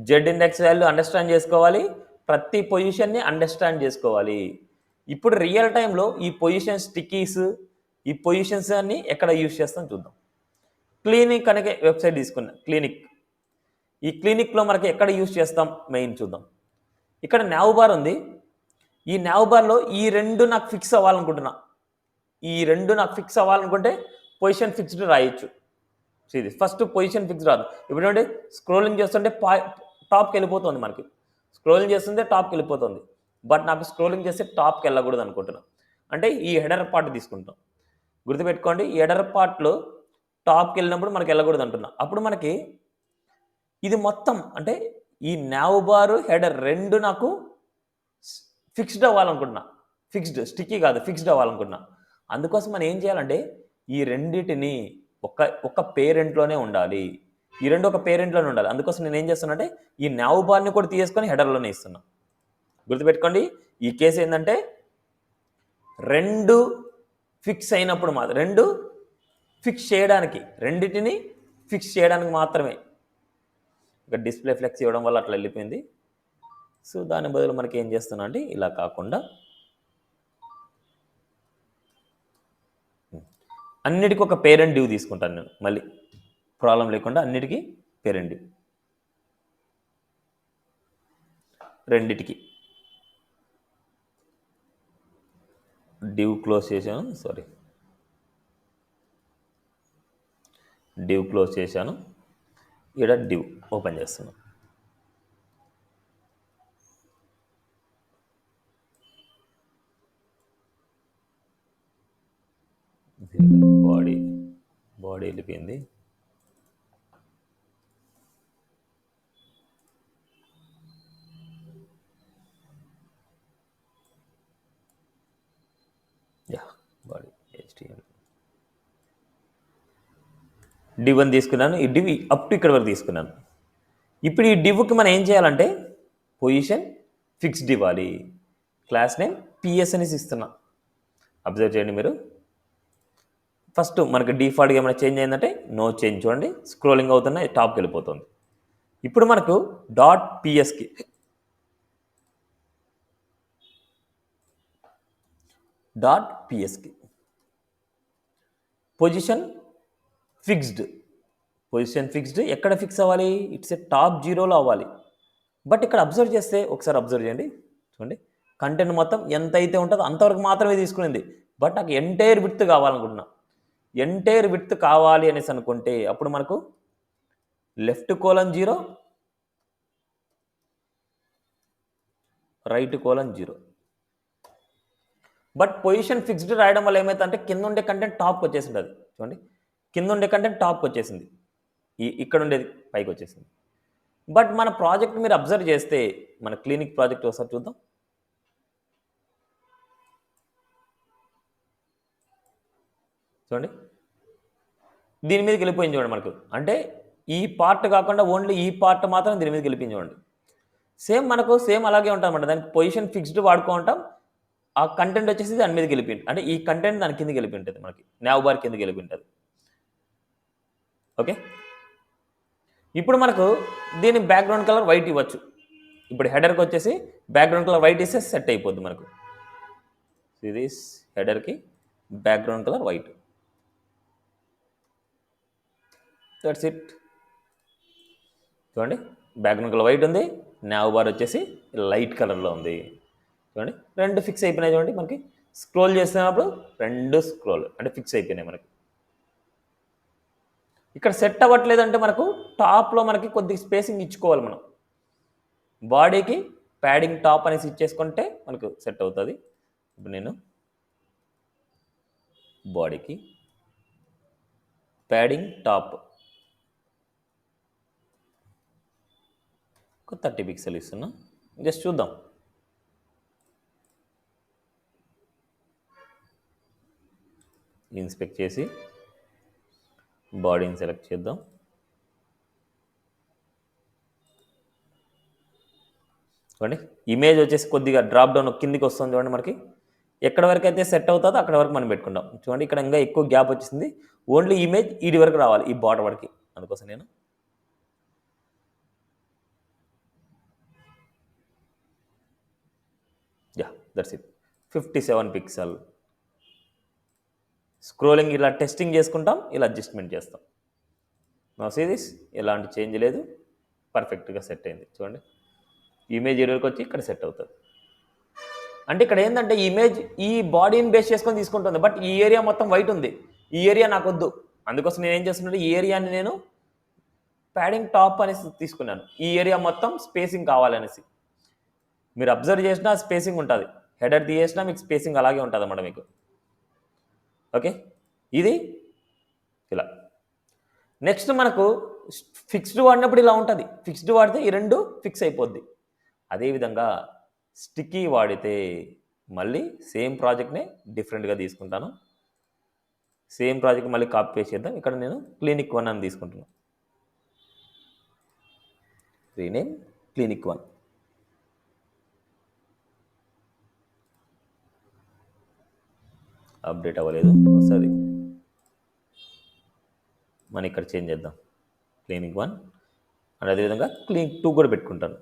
Z index value understand చేసుకోవాలి, ప్రతి పొజిషన్ని అండర్స్టాండ్ చేసుకోవాలి. ఇప్పుడు రియల్ టైంలో ఈ పొజిషన్ స్టిక్కీస్, ఈ పొజిషన్స్ అన్ని ఎక్కడ యూజ్ చేస్తాం చూద్దాం. క్లినిక్ అనే వెబ్సైట్ తీసుకున్నా, ఈ క్లినిక్లో మనకి ఎక్కడ యూజ్ చేస్తాం మెయిన్ చూద్దాం. ఇక్కడ నావ్ బార్ ఉంది. ఈ నావ్ బార్లో ఈ రెండు నాకు ఫిక్స్ అవ్వాలనుకుంటున్నా. ఈ రెండు నాకు ఫిక్స్ అవ్వాలనుకుంటే పొజిషన్ ఫిక్స్డ్ రాయొచ్చు. ఇది ఫస్ట్ పొజిషన్ ఫిక్స్ రాదు. ఇప్పుడు ఏంటంటే స్క్రోలింగ్ చేస్తుంటే టాప్కి వెళ్ళిపోతుంది, మనకి స్క్రోలింగ్ చేస్తుంటే టాప్కి వెళ్ళిపోతుంది. బట్ నాకు స్క్రోలింగ్ చేస్తే టాప్కి వెళ్ళకూడదు అనుకుంటున్నాను. అంటే ఈ హెడర్ పార్ట్ తీసుకుంటాం. గుర్తుపెట్టుకోండి, ఈ హెడర్ పార్ట్లో టాప్కి వెళ్ళినప్పుడు మనకి వెళ్ళకూడదు అంటున్నా. అప్పుడు మనకి ఇది మొత్తం అంటే ఈ నావ్ బారు హెడర్ రెండు నాకు ఫిక్స్డ్ అవ్వాలనుకుంటున్నా. ఫిక్స్డ్ స్టిక్కీ కాదు, ఫిక్స్డ్ అవ్వాలనుకుంటున్నా. అందుకోసం మనం ఏం చేయాలంటే ఈ రెండింటిని ఒక పేరెంట్లోనే ఉండాలి. ఈ రెండు ఒక పేరెంట్లోనే ఉండాలి. అందుకోసం నేను ఏం చేస్తున్నా అంటే ఈ నావ్ బార్ని కూడా తీసుకొని హెడర్లోనే ఇస్తున్నా. గుర్తుపెట్టుకోండి, ఈ కేసు ఏంటంటే రెండు ఫిక్స్ అయినప్పుడు మాత్రం, రెండు ఫిక్స్ చేయడానికి, రెండింటిని ఫిక్స్ చేయడానికి మాత్రమే. ఇక డిస్ప్లే ఫ్లెక్స్ ఇవ్వడం వల్ల అట్లా వెళ్ళిపోయింది. సో దాని బదులు మనకి ఏం చేస్తున్నా అంటే ఇలా కాకుండా అన్నిటికీ ఒక పేరెంట్ డ్యూ తీసుకుంటాను నేను. మళ్ళీ ప్రాబ్లం లేకుండా అన్నిటికీ పేరెంట్ డ్యూ, రెండిటికి డ్యూ క్లోజ్ చేశాను. డ్యూ క్లోజ్ చేశాను. ఇక్కడ డ్యూ ఓపెన్ చేస్తున్నాను. బాడీ వెళ్ళిపోయింది. బాడీ HTML div అని తీసుకున్నాను. ఈ div అప్ టు ఇక్కడ వరకు తీసుకున్నాను. ఇప్పుడు ఈ divకి మనం ఏం చేయాలంటే పొజిషన్ ఫిక్స్డ్ ఇవ్వాలి. క్లాస్ నేమ్ PS అనేసి ఇస్తున్నా. అబ్జర్వ్ చేయండి మీరు. ఫస్ట్ మనకి డిఫాల్ట్గా ఏమైనా చేంజ్ అయిందంటే నో చేంజ్. చూడండి స్క్రోలింగ్ అవుతున్నా టాప్కి వెళ్ళిపోతుంది. ఇప్పుడు మనకు .psకి .psకి పొజిషన్ ఫిక్స్డ్. పొజిషన్ ఫిక్స్డ్ ఎక్కడ ఫిక్స్ అవ్వాలి? ఇట్స్ ఏ టాప్ జీరోలో అవ్వాలి. బట్ ఇక్కడ అబ్జర్వ్ చేస్తే ఒకసారి అబ్జర్వ్ చేయండి. చూడండి, కంటెంట్ మొత్తం ఎంత అయితే ఉంటుందో అంతవరకు మాత్రమే తీసుకునింది. బట్ నాకు ఎంటైర్ విడ్త్ కావాలనుకుంటున్నా. ఎంటైర్ విడ్త్ కావాలి అనేసి అనుకుంటే అప్పుడు మనకు left colon 0, right colon 0. But position fixed రాయడం వల్ల ఏమైతే కింద ఉండే కంటెంట్ టాప్కి వచ్చేసింది. అది చూడండి, కింద ఉండే కంటెంట్ టాప్కి వచ్చేసింది, ఇక్కడ ఉండేది పైకి వచ్చేసింది. బట్ మన ప్రాజెక్ట్ మీరు అబ్జర్వ్ చేస్తే, మన క్లినిక్ ప్రాజెక్ట్ ఒకసారి చూద్దాం. చూడండి, దీని మీదకి వెళ్ళిపోయింది చూడండి మనకు. అంటే ఈ పార్ట్ కాకుండా ఓన్లీ ఈ పార్ట్ మాత్రం దీని మీదకి వెళ్ళిపోయింది చూడండి. సేమ్ మనకు సేమ్ అలాగే ఉంటుంది అన్నమాట. దానికి పొజిషన్ ఫిక్స్డ్ వాడుకుంటాం, ఆ కంటెంట్ వచ్చేసి దాని మీదకి వెళ్ళిపోయింది. అంటే ఈ కంటెంట్ దాని కిందకి వెళ్ళిపోయి ఉంటుంది, మనకి నావ్ బార్ కిందకి వెళ్ళిపోయి ఉంటుంది. ఓకే, ఇప్పుడు మనకు దీని బ్యాక్గ్రౌండ్ కలర్ వైట్ ఇవ్వచ్చు. ఇప్పుడు హెడర్కి వచ్చేసి బ్యాక్గ్రౌండ్ కలర్ వైట్ ఇస్తే సెట్ అయిపోద్ది మనకు. ఇది హెడర్కి background colour white. That's it. చూడండి, బ్యాక్గ్రౌండ్ కలర్ వైట్ ఉంది, నావ్ బార్ వచ్చేసి లైట్ కలర్లో ఉంది. చూడండి, రెండు ఫిక్స్ అయిపోయినాయి. చూడండి, మనకి స్క్రోల్ చేస్తున్నప్పుడు రెండు స్క్రోల్ అంటే ఫిక్స్ అయిపోయినాయి మనకి. ఇక్కడ సెట్ అవ్వట్లేదంటే మనకు టాప్లో మనకి కొద్దిగా స్పేసింగ్ ఇచ్చుకోవాలి. మనం బాడీకి ప్యాడింగ్ టాప్ అనేసి ఇచ్చేసుకుంటే మనకు సెట్ అవుతుంది. ఇప్పుడు నేను బాడీకి ప్యాడింగ్ టాప్ ఒక 30 పిక్సెల్ ఇస్తున్నా. జస్ట్ చూద్దాం. ఇన్స్పెక్ట్ చేసి బాడీని సెలెక్ట్ చేద్దాం. చూడండి, ఇమేజ్ వచ్చేసి కొద్దిగా డ్రాప్ డౌన్ కిందికి వస్తుంది. చూడండి, మనకి ఎక్కడ వరకు అయితే సెట్ అవుతుందో అక్కడ వరకు మనం పెట్టుకుంటాం. చూడండి, ఇక్కడ ఇంకా ఎక్కువ గ్యాప్ వచ్చేసింది. ఓన్లీ ఇమేజ్ ఇది వరకు రావాలి, ఈ బార్డర్ వరకు. అందుకోసం నేను దట్స్ ఇట్. 57 పిక్సెల్. స్క్రోలింగ్ ఇలా టెస్టింగ్ చేసుకుంటాం, ఇలా అడ్జస్ట్మెంట్ చేస్తాం. నా సీరీస్ ఎలాంటి చేంజ్ లేదు, పర్ఫెక్ట్గా సెట్ అయింది. చూడండి, ఇమేజ్ వరకు వచ్చి ఇక్కడ సెట్ అవుతుంది. అంటే ఇక్కడ ఏంటంటే ఇమేజ్ ఈ బాడీని బేస్ చేసుకొని తీసుకుంటుంది. బట్ ఈ ఏరియా మొత్తం వైట్ ఉంది, ఈ ఏరియా నాకు వద్దు. అందుకోసం నేను ఏం చేస్తున్నాను, ఈ ఏరియాని నేను ప్యాడింగ్ టాప్ అనేసి తీసుకున్నాను. ఈ ఏరియా మొత్తం స్పేసింగ్ కావాలనేసి. మీరు అబ్జర్వ్ చేసినా స్పేసింగ్ ఉంటుంది, హెడర్ తీసేసినా మీకు స్పేసింగ్ అలాగే ఉంటుంది అన్నమాట మీకు. ఓకే, ఇది ఇలా. నెక్స్ట్ మనకు ఫిక్స్డ్ వాడినప్పుడు ఇలా ఉంటుంది. ఫిక్స్డ్ వాడితే ఈ రెండు ఫిక్స్ అయిపోద్ది. అదేవిధంగా స్టిక్కీ వాడితే మళ్ళీ సేమ్ ప్రాజెక్ట్నే డిఫరెంట్గా తీసుకుంటాను. సేమ్ ప్రాజెక్ట్ మళ్ళీ కాపీ పేస్ట్ చేద్దాం. ఇక్కడ నేను క్లినిక్ 1 అని తీసుకుంటున్నాను. Rename clinic 1. అప్డేట్ అవ్వలేదు, వస్తుంది. మనం ఇక్కడ చేంజ్ చేద్దాం, క్లినిక్ 1. అండ్ అదేవిధంగా క్లినిక్ 2 కూడా పెట్టుకుంటాను.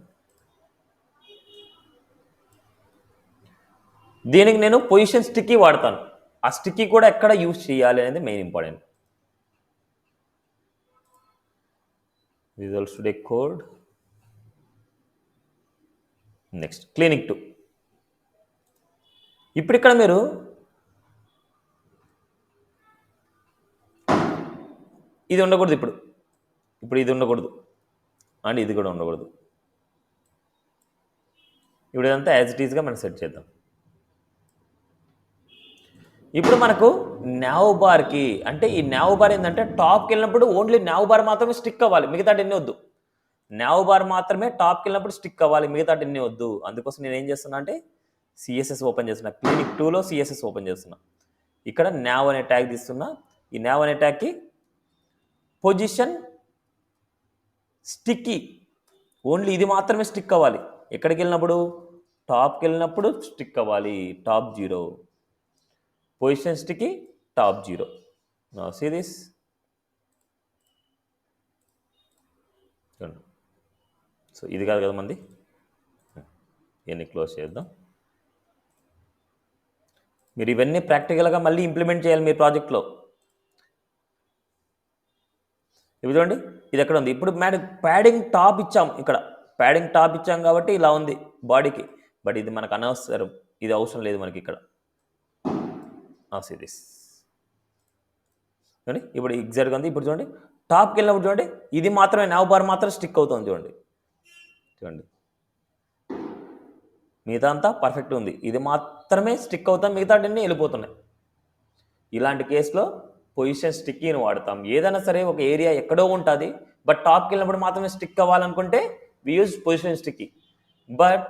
దీనికి నేను పొజిషన్ స్టిక్కీ వాడతాను. ఆ స్టిక్కీ కూడా ఎక్కడ యూజ్ చేయాలి అనేది main important. Visual studio code. Next clinic 2. ఇప్పుడు ఇక్కడ మీరు ఇది ఉండకూడదు. ఇప్పుడు ఇది ఉండకూడదు, అండ్ ఇది కూడా ఉండకూడదు. ఇప్పుడు ఇదంతా యాజ్ ఇట్ ఈస్గా మనం సెట్ చేద్దాం. ఇప్పుడు మనకు నావ్ బార్కి అంటే ఈ నావ్ బార్ ఏంటంటే టాప్కి వెళ్ళినప్పుడు ఓన్లీ నావ్ బార్ మాత్రమే స్టిక్ అవ్వాలి, మిగతా ఎన్ని వద్దు. నావ్ బార్ మాత్రమే టాప్కి వెళ్ళినప్పుడు స్టిక్ అవ్వాలి, మిగతా ఎన్ని వద్దు. అందుకోసం నేను ఏం చేస్తున్నా అంటే సిఎస్ఎస్ ఓపెన్ చేస్తున్నా. క్లినిక్ 2లో సిఎస్ఎస్ ఓపెన్ చేస్తున్నా. ఇక్కడ నావ్ అనే ట్యాగ్ తీస్తున్నా. ఈ నావ్ అనే ట్యాగ్కి పొజిషన్ స్టిక్కీ ఓన్లీ ఇది మాత్రమే స్టిక్ అవ్వాలి. ఎక్కడికి వెళ్ళినప్పుడు టాప్కి వెళ్ళినప్పుడు స్టిక్ అవ్వాలి, top 0. Position sticky top 0. Now see this. చూడండి, సో ఇది కాదు కదా మంది. ఇవన్నీ క్లోజ్ చేద్దాం. మీరు ఇవన్నీ ప్రాక్టికల్గా మళ్ళీ ఇంప్లిమెంట్ చేయాలి మీ ప్రాజెక్ట్లో. ఇప్పుడు చూడండి ఇది ఎక్కడ ఉంది. ఇప్పుడు ప్యాడింగ్ టాప్ ఇచ్చాం, ఇక్కడ ప్యాడింగ్ టాప్ ఇచ్చాం కాబట్టి ఇలా ఉంది బాడీకి. బట్ ఇది మనకు అనవసరం, ఇది అవసరం లేదు మనకి ఇక్కడ. దిస్ చూడండి ఇప్పుడు ఎగ్జాక్ట్గా ఉంది. ఇప్పుడు చూడండి టాప్కి వెళ్ళినప్పుడు చూడండి ఇది మాత్రమే నావ్ బార్ మాత్రం స్టిక్ అవుతుంది. చూడండి చూడండి మిగతా అంతా పర్ఫెక్ట్ ఉంది, ఇది మాత్రమే స్టిక్ అవుతాం, మిగతా అన్నీ వెళ్ళిపోతున్నాయి. ఇలాంటి కేసులో పొజిషన్ స్టిక్కీని వాడతాం. ఏదైనా సరే ఒక ఏరియా ఎక్కడో ఉంటుంది, బట్ టాప్కి వెళ్ళినప్పుడు మాత్రమే స్టిక్ అవ్వాలనుకుంటే we use position sticky. But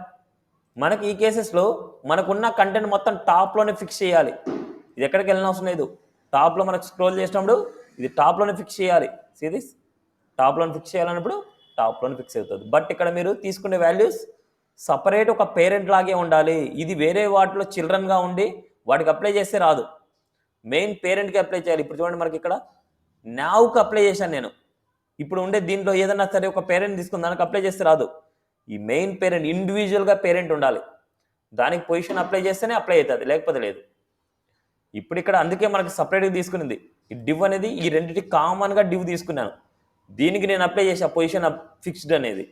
మనకి ఈ కేసెస్లో మనకున్న కంటెంట్ మొత్తం టాప్లోనే ఫిక్స్ చేయాలి. ఇది ఎక్కడికి వెళ్ళిన అవసరం లేదు. టాప్లో మనకు స్క్రోల్ చేసినప్పుడు ఇది టాప్లోనే ఫిక్స్ చేయాలి. సిరీస్ టాప్లోనే ఫిక్స్ చేయాలన్నప్పుడు టాప్లోనే ఫిక్స్ అవుతుంది. బట్ ఇక్కడ మీరు తీసుకునే వాల్యూస్ సపరేట్ ఒక పేరెంట్ లాగే ఉండాలి. ఇది వేరే వాటిలో చిల్డ్రన్గా ఉండి వాటికి అప్లై చేస్తే రాదు, మెయిన్ పేరెంట్కి అప్లై చేయాలి. ఇప్పుడు చూడండి మనకి ఇక్కడ నావ్కి అప్లై చేశాను నేను. ఇప్పుడు ఉండే దీంట్లో ఏదైనా సరే ఒక పేరెంట్ తీసుకుని దానికి అప్లై చేస్తే రాదు. ఈ మెయిన్ పేరెంట్ ఇండివిజువల్గా పేరెంట్ ఉండాలి, దానికి పొజిషన్ అప్లై చేస్తేనే అప్లై అవుతుంది, లేకపోతే లేదు. ఇప్పుడు ఇక్కడ అందుకే మనకి సపరేట్గా తీసుకునింది ఈ డివ్ అనేది. ఈ రెండింటికి కామన్గా డివ్ తీసుకున్నాను, దీనికి నేను అప్లై చేసా పొజిషన్ ఫిక్స్డ్ అనేది.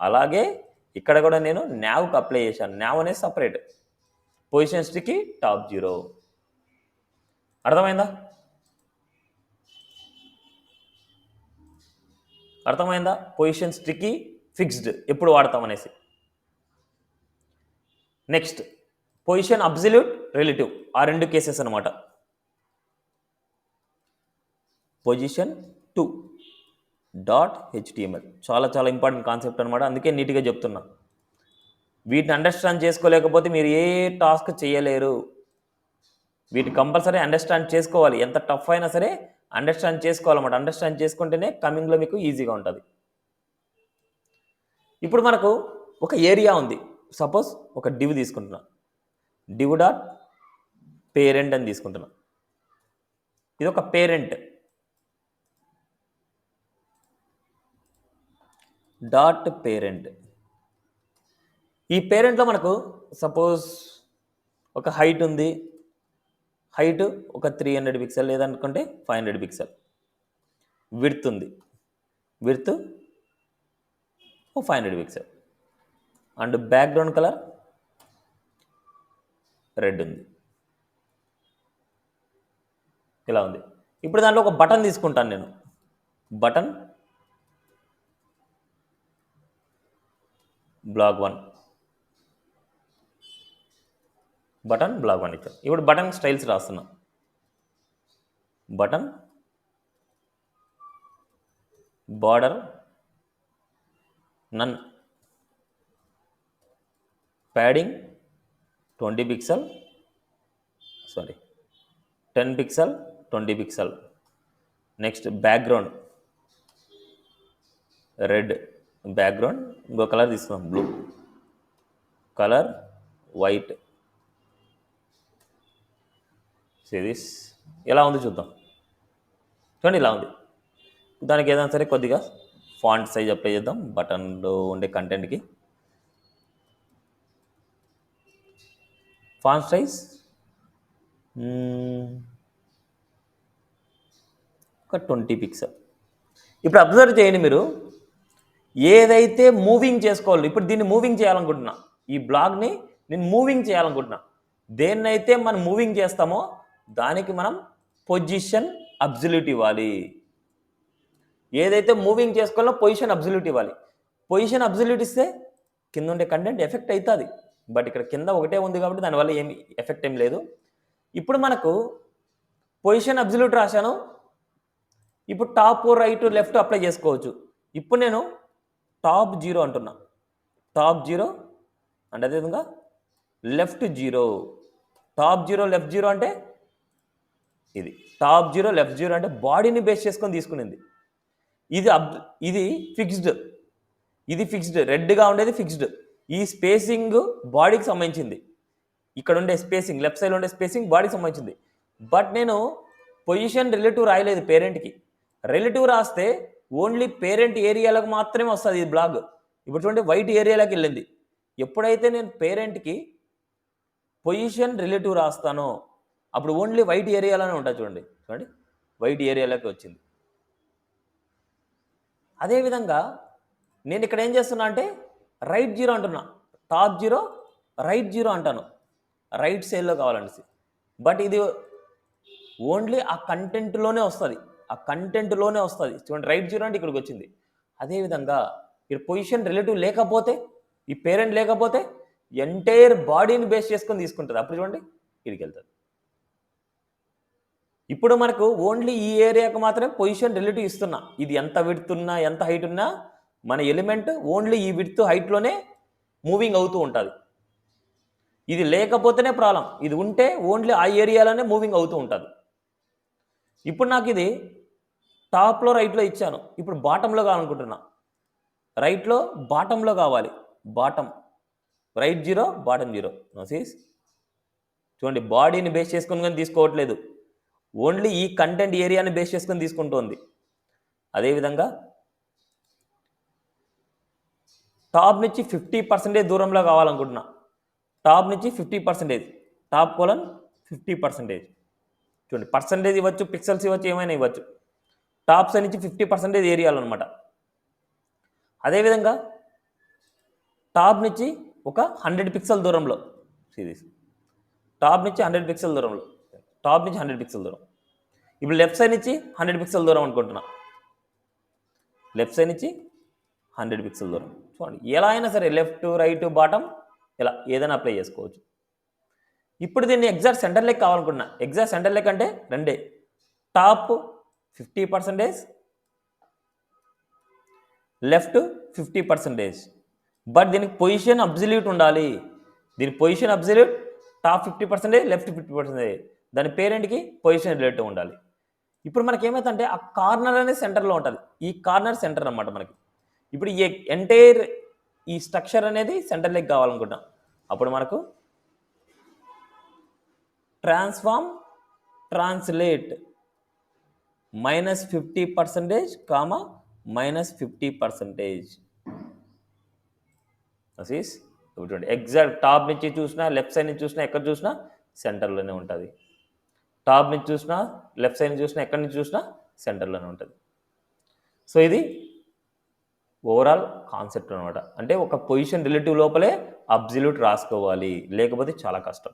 అలాగే ఇక్కడ కూడా నేను నావ్కి అప్లై చేశాను. నావ్ అనేది సపరేట్, పొజిషన్ స్టిక్కి టాప్ 0. అర్థమైందా? అర్థమైందా? పొజిషన్ స్టిక్కీ ఫిక్స్డ్ ఎప్పుడు వాడతాం అనేసి. నెక్స్ట్ పొజిషన్ అబ్సల్యూట్ రిలేటివ్, ఆ రెండు కేసెస్ అనమాట. పొజిషన్ 2 డాట్ HTML చాలా చాలా ఇంపార్టెంట్ కాన్సెప్ట్ అనమాట, అందుకే నీట్గా చెప్తున్నా. వీటిని అండర్స్టాండ్ చేసుకోలేకపోతే మీరు ఏ టాస్క్ చేయలేరు. వీటిని కంపల్సరీ అండర్స్టాండ్ చేసుకోవాలి, ఎంత టఫ్ అయినా సరే అండర్స్టాండ్ చేసుకోవాలన్నమాట. అండర్స్టాండ్ చేసుకుంటేనే కమింగ్లో మీకు ఈజీగా ఉంటుంది. ఇప్పుడు మనకు ఒక ఏరియా ఉంది, సపోజ్ ఒక డివ్ తీసుకుంటున్నా, డివ్ డాట్ పేరెంట్ అని తీసుకుంటున్నా. ఇది ఒక పేరెంట్ డాట్ పేరెంట్. ఈ పేరెంట్లో మనకు సపోజ్ ఒక హైట్ ఉంది, హైట్ ఒక 300 పిక్సెల్ లేదనుకుంటే 500 పిక్సెల్. విడ్త్ ఉంది, width 500 pixel. And background colour red ఉంది. ఇలా ఉంది. ఇప్పుడు దాంట్లో ఒక బటన్ తీసుకుంటాను నేను, బటన్ బ్లాక్ 1, బటన్ బ్లాక్ 1 ఇచ్చాను. ఇప్పుడు బటన్ స్టైల్స్ రాస్తున్నా, button border none, padding 20 pixel, sorry 10 pixel 20 pixel. Next background red, background ఇంకో కలర్ తీసుకున్నాం బ్లూ, కలర్ వైట్. సిరీస్ ఎలా ఉంది చూద్దాం. చూడండి ఇలా ఉంది. దానికి ఏదైనా సరే కొద్దిగా ఫాంట్ సైజ్ అప్లై చేద్దాం బటన్లో ఉండే కంటెంట్కి. ఫాంట్ సైజ్ ఒక 20 పిక్సెల్. ఇప్పుడు అబ్జర్వ్ చేయండి మీరు, ఏదైతే మూవింగ్ చేసుకోవాలి, ఇప్పుడు దీన్ని మూవింగ్ చేయాలనుకుంటున్నా, ఈ బ్లాగ్ని నేను మూవింగ్ చేయాలనుకుంటున్నా. దేన్నైతే మనం మూవింగ్ చేస్తామో దానికి మనం పొజిషన్ అబ్సల్యూట్ ఇవ్వాలి. ఏదైతే మూవింగ్ చేసుకోవాలో పొజిషన్ అబ్సల్యూట్ ఇవ్వాలి. పొజిషన్ అబ్సల్యూట్ ఇస్తే కింద ఉండే కంటెంట్ ఎఫెక్ట్ అవుతుంది. బట్ ఇక్కడ కింద ఒకటే ఉంది కాబట్టి దానివల్ల ఏమి ఎఫెక్ట్ ఏం లేదు. ఇప్పుడు మనకు పొజిషన్ అబ్సల్యూట్ రాశాను. ఇప్పుడు టాప్ రైట్ లెఫ్ట్ అప్లై చేసుకోవచ్చు. ఇప్పుడు నేను టాప్ 0 అంటున్నా, టాప్ 0 అంటే అదేవిధంగా లెఫ్ట్ 0, టాప్ 0 లెఫ్ట్ 0 అంటే ఇది టాప్ 0 లెఫ్ట్ 0 అంటే బాడీని బేస్ చేసుకొని తీసుకునింది. ఇది ఫిక్స్డ్, ఇది ఫిక్స్డ్, రెడ్గా ఉండేది ఫిక్స్డ్. ఈ స్పేసింగ్ బాడీకి సంబంధించింది, ఇక్కడ ఉండే స్పేసింగ్ లెఫ్ట్ సైడ్ ఉండే స్పేసింగ్ బాడీకి సంబంధించింది. బట్ నేను పొజిషన్ రిలేటివ్ రాయలేదు, పేరెంట్కి రిలేటివ్ రాస్తే ఓన్లీ పేరెంట్ ఏరియాలకు మాత్రమే వస్తుంది ఈ బ్లాగ్. ఇప్పుడు చూడండి వైట్ ఏరియాలోకి వెళ్ళింది. ఎప్పుడైతే నేను పేరెంట్కి పొజిషన్ రిలేటివ్ రాస్తానో అప్పుడు ఓన్లీ వైట్ ఏరియాలోనే ఉంటుంది. చూడండి చూడండి వైట్ ఏరియాలోకి వచ్చింది. అదేవిధంగా నేను ఇక్కడ ఏం చేస్తున్నా అంటే రైట్ జీరో అంటున్నా, టాప్ జీరో రైట్ జీరో అంటాను, రైట్ సైడ్లో కావాలనేసి. బట్ ఇది ఓన్లీ ఆ కంటెంట్లోనే వస్తుంది, ఆ కంటెంట్లోనే వస్తుంది. చూడండి రైట్ జీరో అంటే ఇక్కడికి వచ్చింది. అదేవిధంగా ఇక్కడ పొజిషన్ రిలేటివ్ లేకపోతే, ఈ పేరెంట్ లేకపోతే ఎంటైర్ బాడీని బేస్ చేసుకొని తీసుకుంటుంది. అప్పుడు చూడండి ఇక్కడికి వెళ్తుంది. ఇప్పుడు మనకు ఓన్లీ ఈ ఏరియాకు మాత్రమే పొజిషన్ రిలేటివ్ ఇస్తున్నా. ఇది ఎంత విడ్త్ ఉన్నా ఎంత హైట్ ఉన్నా మన ఎలిమెంట్ ఓన్లీ ఈ విడ్త్ హైట్లోనే మూవింగ్ అవుతూ ఉంటుంది. ఇది లేకపోతేనే ప్రాబ్లం, ఇది ఉంటే ఓన్లీ ఆ ఏరియాలోనే మూవింగ్ అవుతూ ఉంటుంది. ఇప్పుడు నాకు ఇది టాప్లో రైట్లో ఇచ్చాను, ఇప్పుడు బాటంలో కావాలనుకుంటున్నా. రైట్లో బాటంలో కావాలి, bottom right zero bottom zero. నోసీస్ చూడండి బాడీని బేస్ చేసుకుని కానీ తీసుకోవట్లేదు, ఓన్లీ ఈ కంటెంట్ ఏరియాని బేస్ చేసుకొని తీసుకుంటుంది. అదేవిధంగా టాప్ నుంచి 50% దూరంలో కావాలనుకుంటున్నా. టాప్ నుంచి 50%, టాప్ కోలన్ 50%. చూడండి పర్సంటేజ్ ఇవ్వచ్చు, పిక్సెల్స్ ఇవ్వచ్చు, ఏమైనా ఇవ్వచ్చు. టాప్ సైడ్ నుంచి 50% ఏరియాలో అనమాట. అదేవిధంగా టాప్ నుంచి ఒక 100 పిక్సెల్ దూరంలో, సిరీస్ టాప్ నుంచి 100 పిక్సెల్ దూరంలో, టాప్ నుంచి 100 పిక్సెల్ దూరం. ఇప్పుడు లెఫ్ట్ సైడ్ నుంచి 100 పిక్సెల్ దూరం అనుకుంటున్నా, లెఫ్ట్ సైడ్ నుంచి 100 పిక్సెల్ దూరం. చూడండి ఎలా అయినా సరే లెఫ్ట్ రైట్ బాటం ఇలా ఏదైనా అప్లై చేసుకోవచ్చు. ఇప్పుడు దీన్ని ఎగ్జాక్ట్ సెంటర్ లెక్ కావాలనుకుంటున్నా. ఎగ్జాక్ట్ సెంటర్ లెక్ అంటే రెండే, టాప్ 50%, లెఫ్ట్ 50%. బట్ దీనికి పొజిషన్ అబ్జల్యూట్ ఉండాలి. దీని పొజిషన్ అబ్జల్యూట్, టాప్ 50%, లెఫ్ట్ 50%. దాని పేరెంట్కి పొజిషన్ రిలేటివ్ ఉండాలి. ఇప్పుడు మనకి ఏమైందంటే ఆ కార్నర్ అనేది సెంటర్లో ఉంటుంది, ఈ కార్నర్ సెంటర్ అన్నమాట మనకి. ఇప్పుడు ఈ ఎంటైర్ ఈ స్ట్రక్చర్ అనేది సెంటర్ లెక్ కావాలనుకుంటాం. అప్పుడు మనకు ట్రాన్స్ఫార్మ్ ట్రాన్స్లేట్ -50%, -50%. చూడండి ఎగ్జాక్ట్ టాప్ నుంచి చూసినా లెఫ్ట్ సైడ్ నుంచి చూసినా ఎక్కడ చూసినా సెంటర్లోనే ఉంటుంది. టాప్ నుంచి చూసినా లెఫ్ట్ సైడ్ నుంచి చూసినా ఎక్కడి నుంచి చూసినా సెంటర్లోనే ఉంటుంది. సో ఇది ఓవరాల్ కాన్సెప్ట్ అనమాట. అంటే ఒక పొజిషన్ రిలేటివ్ లోపలే అబ్జల్యూట్ రాసుకోవాలి, లేకపోతే చాలా కష్టం.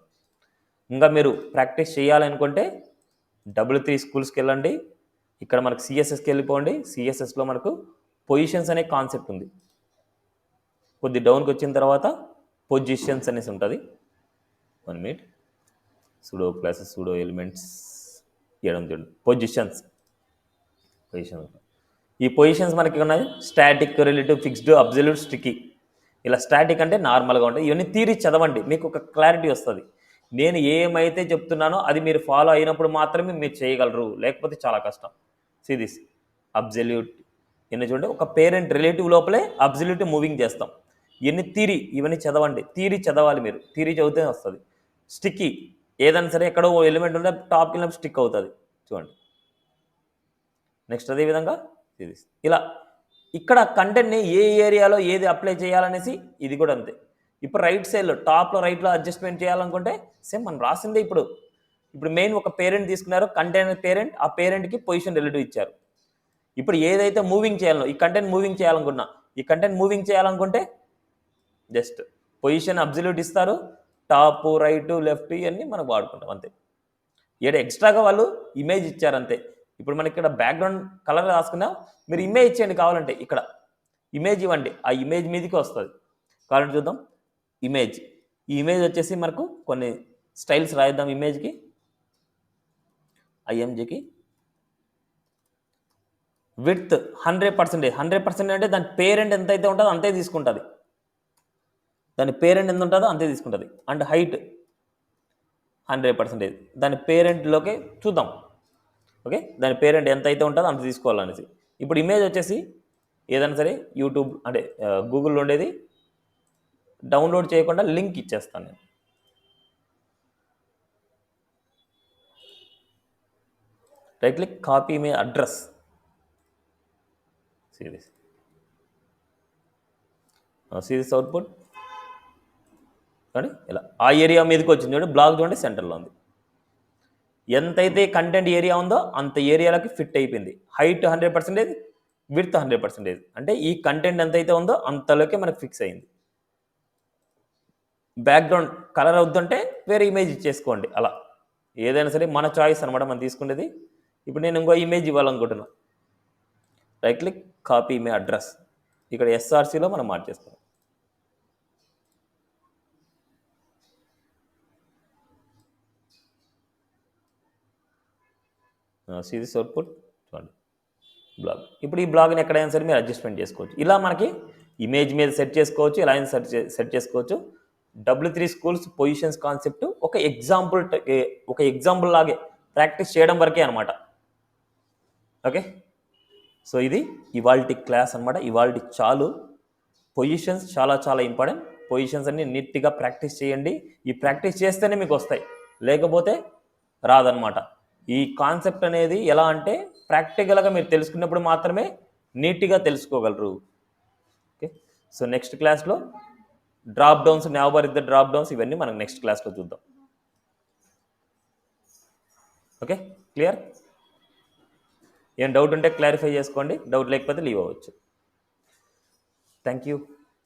ఇంకా మీరు ప్రాక్టీస్ చేయాలనుకుంటే W3 స్కూల్స్కి వెళ్ళండి, ఇక్కడ మనకు సిఎస్ఎస్కి వెళ్ళిపోండి. సిఎస్ఎస్లో మనకు పొజిషన్స్ అనే కాన్సెప్ట్ ఉంది. కొద్ది డౌన్కి వచ్చిన తర్వాత పొజిషన్స్ అనేసి ఉంటుంది. 1 minute, pseudo classes pseudo elements చేయడం చూడండి. పొజిషన్స్ ఈ పొజిషన్స్ మనకి ఉన్నాయి static, relative, fixed, absolute, sticky. ఇలా స్టాటిక్ అంటే నార్మల్గా ఉంటాయి. ఇవన్నీ థియరీ చదవండి, మీకు ఒక క్లారిటీ వస్తుంది. నేను ఏమైతే చెప్తున్నానో అది మీరు ఫాలో అయినప్పుడు మాత్రమే మీరు చేయగలరు, లేకపోతే చాలా కష్టం. దిస్ అబ్జల్యూట్ ఇవన్నీ చూడండి, ఒక పేరెంట్ రిలేటివ్ లోపలే అబ్జల్యూట్ మూవింగ్ చేస్తాం. ఇవన్నీ థియరీ, ఇవన్నీ చదవండి, థియరీ చదవాలి మీరు, థియరీ చదివితే వస్తుంది. స్టిక్కీ ఏదైనా సరే ఎక్కడో ఎలిమెంట్ ఉంటే టాప్కి వెళ్ళినప్పుడు స్టిక్ అవుతుంది చూడండి. నెక్స్ట్ అదేవిధంగా ఇలా ఇక్కడ కంటెంట్ని ఏ ఏరియాలో ఏది అప్లై చేయాలనేసి ఇది కూడా అంతే. ఇప్పుడు రైట్ సైడ్లో టాప్లో రైట్లో అడ్జస్ట్మెంట్ చేయాలనుకుంటే సేమ్ మనం రాసిందే. ఇప్పుడు మెయిన్ ఒక పేరెంట్ తీసుకున్నారు, కంటెంట్ పేరెంట్, ఆ పేరెంట్కి పొజిషన్ రిలేటివ్ ఇచ్చారు. ఇప్పుడు ఏదైతే మూవింగ్ చేయాలో ఈ కంటెంట్ మూవింగ్ చేయాలనుకున్నా, ఈ కంటెంట్ మూవింగ్ చేయాలనుకుంటే జస్ట్ పొజిషన్ అబ్జల్యూట్ ఇస్తారు, టాప్ రైట్ లెఫ్ట్ ఇవన్నీ మనం వాడుకుంటాం అంతే. ఏడు ఎక్స్ట్రాగా వాళ్ళు ఇమేజ్ ఇచ్చారు అంతే. ఇప్పుడు మనకి ఇక్కడ బ్యాక్గ్రౌండ్ కలర్ రాసుకున్నా, మీరు ఇమేజ్ ఇచ్చేయండి కావాలంటే, ఇక్కడ ఇమేజ్ ఇవ్వండి, ఆ ఇమేజ్ మీదకి వస్తుంది. కావాలంటే చూద్దాం ఇమేజ్. ఈ ఇమేజ్ వచ్చేసి మనకు కొన్ని స్టైల్స్ రాయిద్దాం ఇమేజ్కి. ఐఎంజీకి విడ్త్ 100%, 100% అంటే దాని పేరెంట్ ఎంత అయితే ఉంటుందో అంతే తీసుకుంటుంది, దాని పేరెంట్ ఎంత ఉంటుందో అంతే తీసుకుంటుంది. అండ్ హైట్ 100%, దాని పేరెంట్లోకి చూద్దాం. ఓకే, దాని పేరెంట్ ఎంత అయితే ఉంటుందో అంత తీసుకోవాలనేసి. ఇప్పుడు ఇమేజ్ వచ్చేసి ఏదైనా సరే యూట్యూబ్ అంటే గూగుల్లో ఉండేది డౌన్లోడ్ చేయకుండా లింక్ ఇచ్చేస్తాను నేను. Right click, copy image address, series output కానీ ఇలా ఆ ఏరియా మీదకి వచ్చింది చూడండి. బ్లాక్ చూడండి సెంటర్లో ఉంది. ఎంతైతే కంటెంట్ ఏరియా ఉందో అంత ఏరియాలకి ఫిట్ అయిపోయింది. Height 100%, width 100%. అంటే ఈ కంటెంట్ ఎంతైతే ఉందో అంతలోకే మనకు ఫిక్స్ అయింది. బ్యాక్గ్రౌండ్ కలర్ అవుద్దంటే వేరే ఇమేజ్ ఇచ్చేసుకోండి. అలా ఏదైనా సరే మన చాయిస్ అనమాట మనం తీసుకునేది. ఇప్పుడు నేను ఇంకో ఇమేజ్ ఇవ్వాలనుకుంటున్నా. Right click, copy image address. ఇక్కడ ఎస్ఆర్సీలో మనం మార్చేస్తాం. సిరీస్ అవుట్పుట్ చూడండి, బ్లాగ్. ఇప్పుడు ఈ బ్లాగ్ని ఎక్కడైనా సరే మీరు అడ్జస్ట్మెంట్ చేసుకోవచ్చు. ఇలా మనకి ఇమేజ్ మీద సెట్ చేసుకోవచ్చు, ఇలా అయినా సెట్ చేసుకోవచ్చు. W3 స్కూల్స్ పొజిషన్స్ కాన్సెప్ట్ ఒక ఎగ్జాంపుల్ లాగే ప్రాక్టీస్ చేయడం వరకే అనమాట. ఓకే, సో ఇది ఇవాల్టి క్లాస్ అనమాట. ఇవాల్టి చాలు. పొజిషన్స్ చాలా చాలా ఇంపార్టెంట్. పొజిషన్స్ అన్ని నీట్గా ప్రాక్టీస్ చేయండి. ఈ ప్రాక్టీస్ చేస్తేనే మీకు వస్తాయి, లేకపోతే రాదనమాట. ఈ కాన్సెప్ట్ అనేది ఎలా అంటే ప్రాక్టికల్గా మీరు తెలుసుకున్నప్పుడు మాత్రమే నీట్గా తెలుసుకోగలరు. ఓకే, సో నెక్స్ట్ క్లాస్లో drop downs, navbar with the drop downs, ఇవన్నీ మనం నెక్స్ట్ క్లాస్లో చూద్దాం. Okay, clear? ఏం డౌట్ ఉంటే క్లారిఫై చేసుకోండి, డౌట్ లేకపోతే లీవ్ అవ్వచ్చు. Thank you.